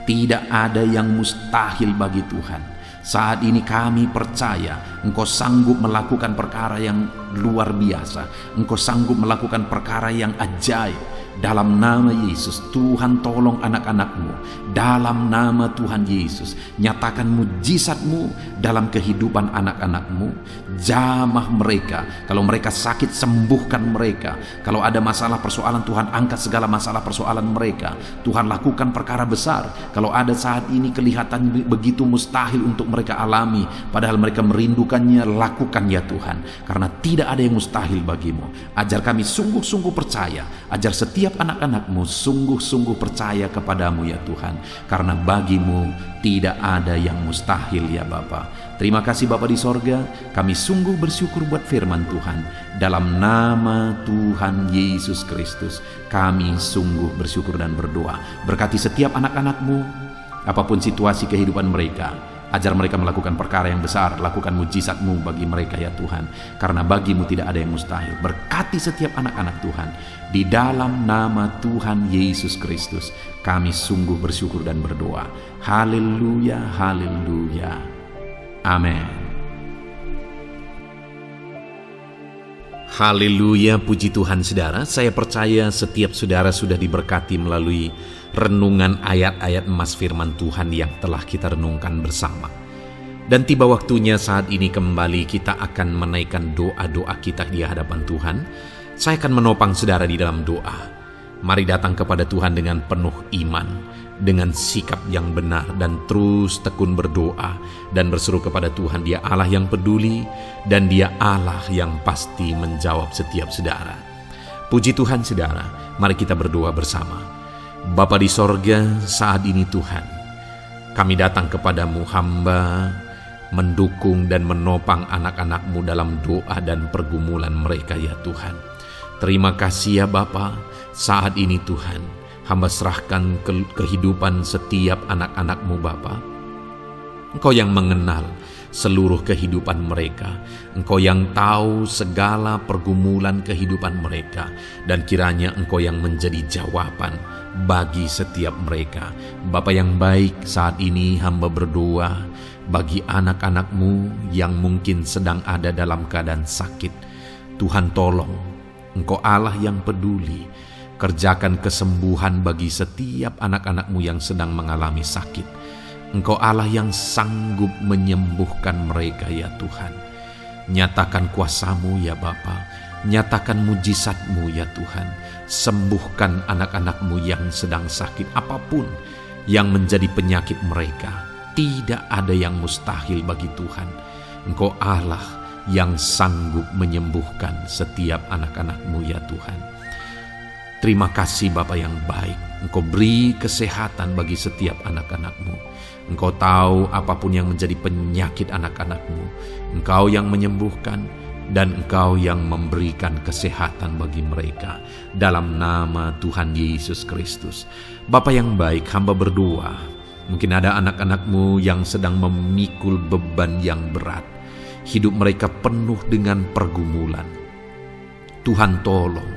Tidak ada yang mustahil bagi Tuhan. Saat ini kami percaya Engkau sanggup melakukan perkara yang luar biasa. Engkau sanggup melakukan perkara yang ajaib. Dalam nama Yesus, Tuhan tolong anak-anak-Mu. Dalam nama Tuhan Yesus, nyatakan mujizat-Mu dalam kehidupan anak-anak-Mu. Jamah mereka. Kalau mereka sakit, sembuhkan mereka. Kalau ada masalah persoalan, Tuhan angkat segala masalah persoalan mereka. Tuhan lakukan perkara besar. Kalau ada saat ini kelihatan begitu mustahil untuk mereka alami, padahal mereka merindukannya, lakukan ya Tuhan. Karena tidak ada yang mustahil bagi-Mu. Ajar kami sungguh-sungguh percaya. Ajar setiap anak-anak-Mu sungguh-sungguh percaya kepadamu ya Tuhan, karena bagi-Mu tidak ada yang mustahil ya Bapa. Terima kasih Bapa di sorga, kami sungguh bersyukur buat firman Tuhan. Dalam nama Tuhan Yesus Kristus kami sungguh bersyukur dan berdoa. Berkati setiap anak-anak-Mu, apapun situasi kehidupan mereka. Ajar mereka melakukan perkara yang besar, lakukan mujizat-Mu bagi mereka ya Tuhan. Karena bagi-Mu tidak ada yang mustahil. Berkati setiap anak-anak Tuhan. Di dalam nama Tuhan Yesus Kristus kami sungguh bersyukur dan berdoa. Haleluya, haleluya. Amin. Haleluya, puji Tuhan saudara. Saya percaya setiap saudara sudah diberkati melalui renungan ayat-ayat emas firman Tuhan yang telah kita renungkan bersama. Dan tiba waktunya saat ini kembali kita akan menaikkan doa-doa kita di hadapan Tuhan. Saya akan menopang saudara di dalam doa. Mari datang kepada Tuhan dengan penuh iman, dengan sikap yang benar, dan terus tekun berdoa dan berseru kepada Tuhan. Dia Allah yang peduli dan Dia Allah yang pasti menjawab setiap saudara. Puji Tuhan saudara, mari kita berdoa bersama. Bapa di sorga, saat ini Tuhan, kami datang kepadamu, hamba mendukung dan menopang anak-anak-Mu dalam doa dan pergumulan mereka ya Tuhan. Terima kasih ya Bapa, saat ini Tuhan, hamba serahkan kehidupan setiap anak-anak-Mu Bapa. Engkau yang mengenal seluruh kehidupan mereka. Engkau yang tahu segala pergumulan kehidupan mereka. Dan kiranya Engkau yang menjadi jawaban bagi setiap mereka. Bapa yang baik, saat ini hamba berdoa bagi anak-anak-Mu yang mungkin sedang ada dalam keadaan sakit. Tuhan tolong, Engkau Allah yang peduli. Kerjakan kesembuhan bagi setiap anak-anak-Mu yang sedang mengalami sakit. Engkau Allah yang sanggup menyembuhkan mereka ya Tuhan. Nyatakan kuasa-Mu ya Bapa. Nyatakan mujizat-Mu ya Tuhan. Sembuhkan anak-anak-Mu yang sedang sakit, apapun yang menjadi penyakit mereka. Tidak ada yang mustahil bagi Tuhan. Engkau Allah yang sanggup menyembuhkan setiap anak-anak-Mu ya Tuhan. Terima kasih Bapa yang baik. Engkau beri kesehatan bagi setiap anak-anak-Mu. Engkau tahu apapun yang menjadi penyakit anak-anak-Mu. Engkau yang menyembuhkan dan Engkau yang memberikan kesehatan bagi mereka. Dalam nama Tuhan Yesus Kristus. Bapa yang baik, hamba berdoa. Mungkin ada anak-anak-Mu yang sedang memikul beban yang berat. Hidup mereka penuh dengan pergumulan. Tuhan tolong.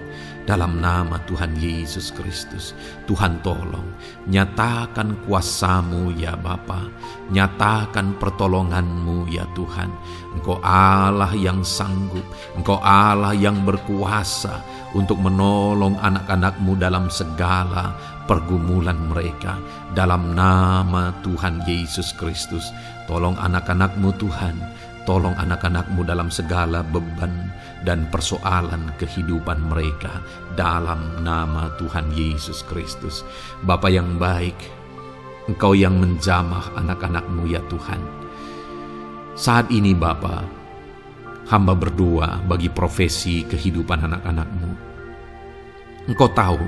Dalam nama Tuhan Yesus Kristus, Tuhan tolong, nyatakan kuasa-Mu ya Bapa, nyatakan pertolongan-Mu ya Tuhan. Engkau Allah yang sanggup, Engkau Allah yang berkuasa untuk menolong anak-anak-Mu dalam segala pergumulan mereka. Dalam nama Tuhan Yesus Kristus, tolong anak-anak-Mu Tuhan. Tolong anak-anak-Mu dalam segala beban dan persoalan kehidupan mereka. Dalam nama Tuhan Yesus Kristus. Bapa yang baik, Engkau yang menjamah anak-anak-Mu ya Tuhan. Saat ini Bapa, hamba berdoa bagi profesi kehidupan anak-anak-Mu. Engkau tahu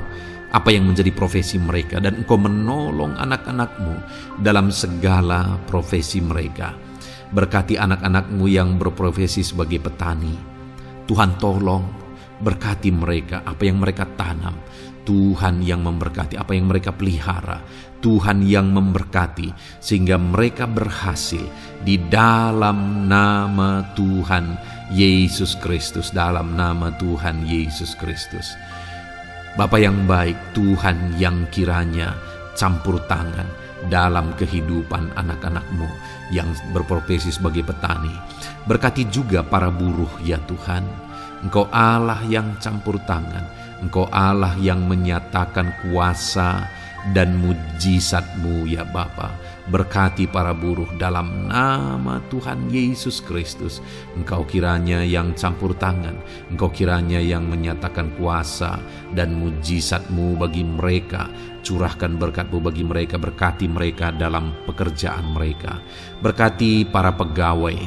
apa yang menjadi profesi mereka dan Engkau menolong anak-anak-Mu dalam segala profesi mereka. Berkati anak-anak-Mu yang berprofesi sebagai petani. Tuhan tolong berkati mereka, apa yang mereka tanam. Tuhan yang memberkati apa yang mereka pelihara. Tuhan yang memberkati sehingga mereka berhasil di dalam nama Tuhan Yesus Kristus. Dalam nama Tuhan Yesus Kristus. Bapa yang baik, Tuhan yang kiranya campur tangan dalam kehidupan anak-anak-Mu yang berprofesi sebagai petani. Berkati juga para buruh ya Tuhan. Engkau Allah yang campur tangan. Engkau Allah yang menyatakan kuasa dan mujizat-Mu ya Bapa. Berkati para buruh dalam nama Tuhan Yesus Kristus. Engkau kiranya yang campur tangan. Engkau kiranya yang menyatakan kuasa dan mujizat-Mu bagi mereka. Curahkan berkat-Mu bagi mereka. Berkati mereka dalam pekerjaan mereka. Berkati para pegawai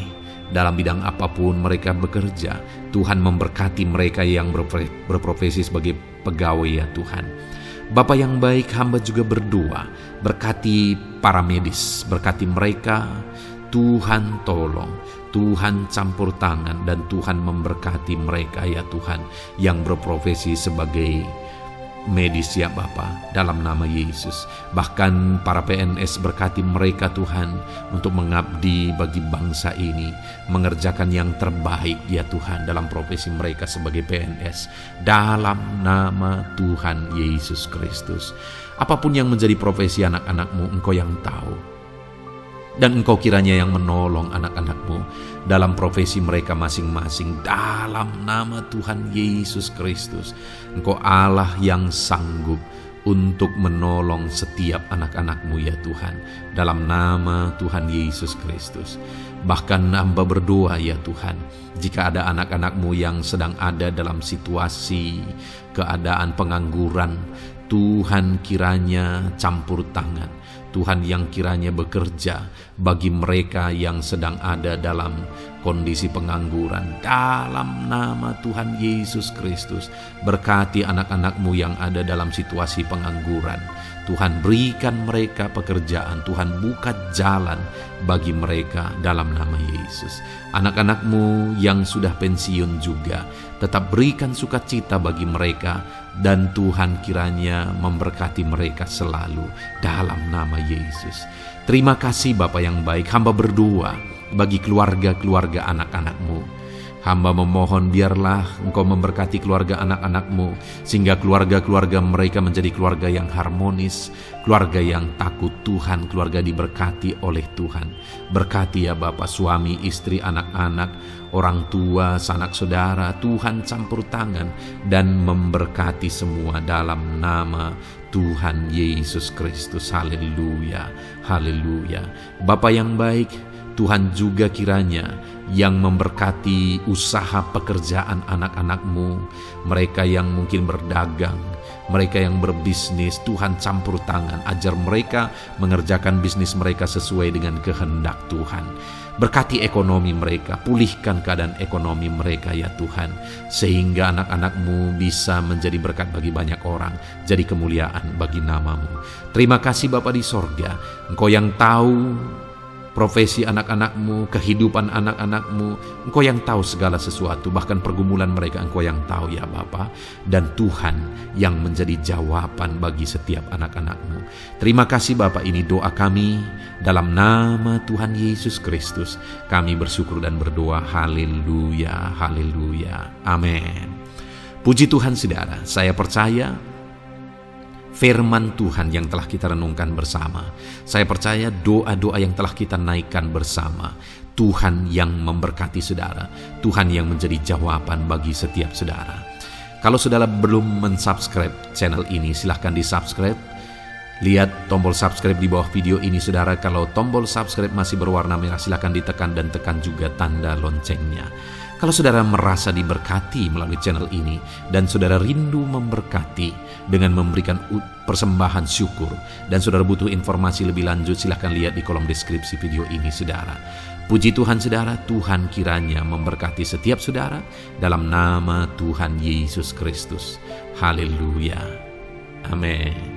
dalam bidang apapun mereka bekerja. Tuhan memberkati mereka yang berprofesi sebagai pegawai ya Tuhan. Bapa yang baik, hamba juga berdoa. Berkati para medis, berkati mereka. Tuhan tolong, Tuhan campur tangan dan Tuhan memberkati mereka ya Tuhan yang berprofesi sebagai medis ya Bapa, dalam nama Yesus. Bahkan para PNS, berkati mereka Tuhan untuk mengabdi bagi bangsa ini, mengerjakan yang terbaik ya Tuhan dalam profesi mereka sebagai PNS. Dalam nama Tuhan Yesus Kristus. Apapun yang menjadi profesi anak-anak-Mu, Engkau yang tahu. Dan Engkau kiranya yang menolong anak-anak-Mu dalam profesi mereka masing-masing. Dalam nama Tuhan Yesus Kristus. Engkau Allah yang sanggup untuk menolong setiap anak-anak-Mu ya Tuhan. Dalam nama Tuhan Yesus Kristus. Bahkan hamba berdoa ya Tuhan, jika ada anak-anak-Mu yang sedang ada dalam situasi keadaan pengangguran, Tuhan kiranya campur tangan. Tuhan yang kiranya bekerja bagi mereka yang sedang ada dalam kondisi pengangguran. Dalam nama Tuhan Yesus Kristus, berkati anak-anak-Mu yang ada dalam situasi pengangguran. Tuhan berikan mereka pekerjaan, Tuhan buka jalan bagi mereka dalam nama Yesus. Anak-anak-Mu yang sudah pensiun juga, tetap berikan sukacita bagi mereka, dan Tuhan kiranya memberkati mereka selalu dalam nama Yesus. Terima kasih Bapa yang baik, hamba berdoa bagi keluarga-keluarga anak-anak-Mu. Hamba memohon biarlah Engkau memberkati keluarga anak-anak-Mu, sehingga keluarga-keluarga mereka menjadi keluarga yang harmonis, keluarga yang takut Tuhan, keluarga diberkati oleh Tuhan. Berkati ya Bapa, suami, istri, anak-anak, orang tua, sanak saudara. Tuhan campur tangan dan memberkati semua dalam nama Tuhan Yesus Kristus. Haleluya, haleluya. Bapa yang baik, Tuhan juga kiranya yang memberkati usaha pekerjaan anak-anak-Mu, mereka yang mungkin berdagang, mereka yang berbisnis. Tuhan campur tangan, ajar mereka mengerjakan bisnis mereka sesuai dengan kehendak Tuhan. Berkati ekonomi mereka, pulihkan keadaan ekonomi mereka ya Tuhan, sehingga anak-anak-Mu bisa menjadi berkat bagi banyak orang, jadi kemuliaan bagi nama-Mu. Terima kasih Bapa di sorga, Engkau yang tahu profesi anak-anak-Mu, kehidupan anak-anak-Mu. Engkau yang tahu segala sesuatu, bahkan pergumulan mereka Engkau yang tahu ya Bapa. Dan Tuhan yang menjadi jawaban bagi setiap anak-anak-Mu. Terima kasih Bapa, ini doa kami dalam nama Tuhan Yesus Kristus. Kami bersyukur dan berdoa. Haleluya, haleluya, amin. Puji Tuhan saudara, saya percaya firman Tuhan yang telah kita renungkan bersama, saya percaya doa-doa yang telah kita naikkan bersama, Tuhan yang memberkati saudara, Tuhan yang menjadi jawaban bagi setiap saudara. Kalau saudara belum mensubscribe channel ini, silahkan di-subscribe. Lihat tombol subscribe di bawah video ini saudara. Kalau tombol subscribe masih berwarna merah, silahkan ditekan dan tekan juga tanda loncengnya. Kalau saudara merasa diberkati melalui channel ini dan saudara rindu memberkati dengan memberikan persembahan syukur, dan saudara butuh informasi lebih lanjut, silahkan lihat di kolom deskripsi video ini saudara. Puji Tuhan saudara, Tuhan kiranya memberkati setiap saudara dalam nama Tuhan Yesus Kristus. Haleluya, amin.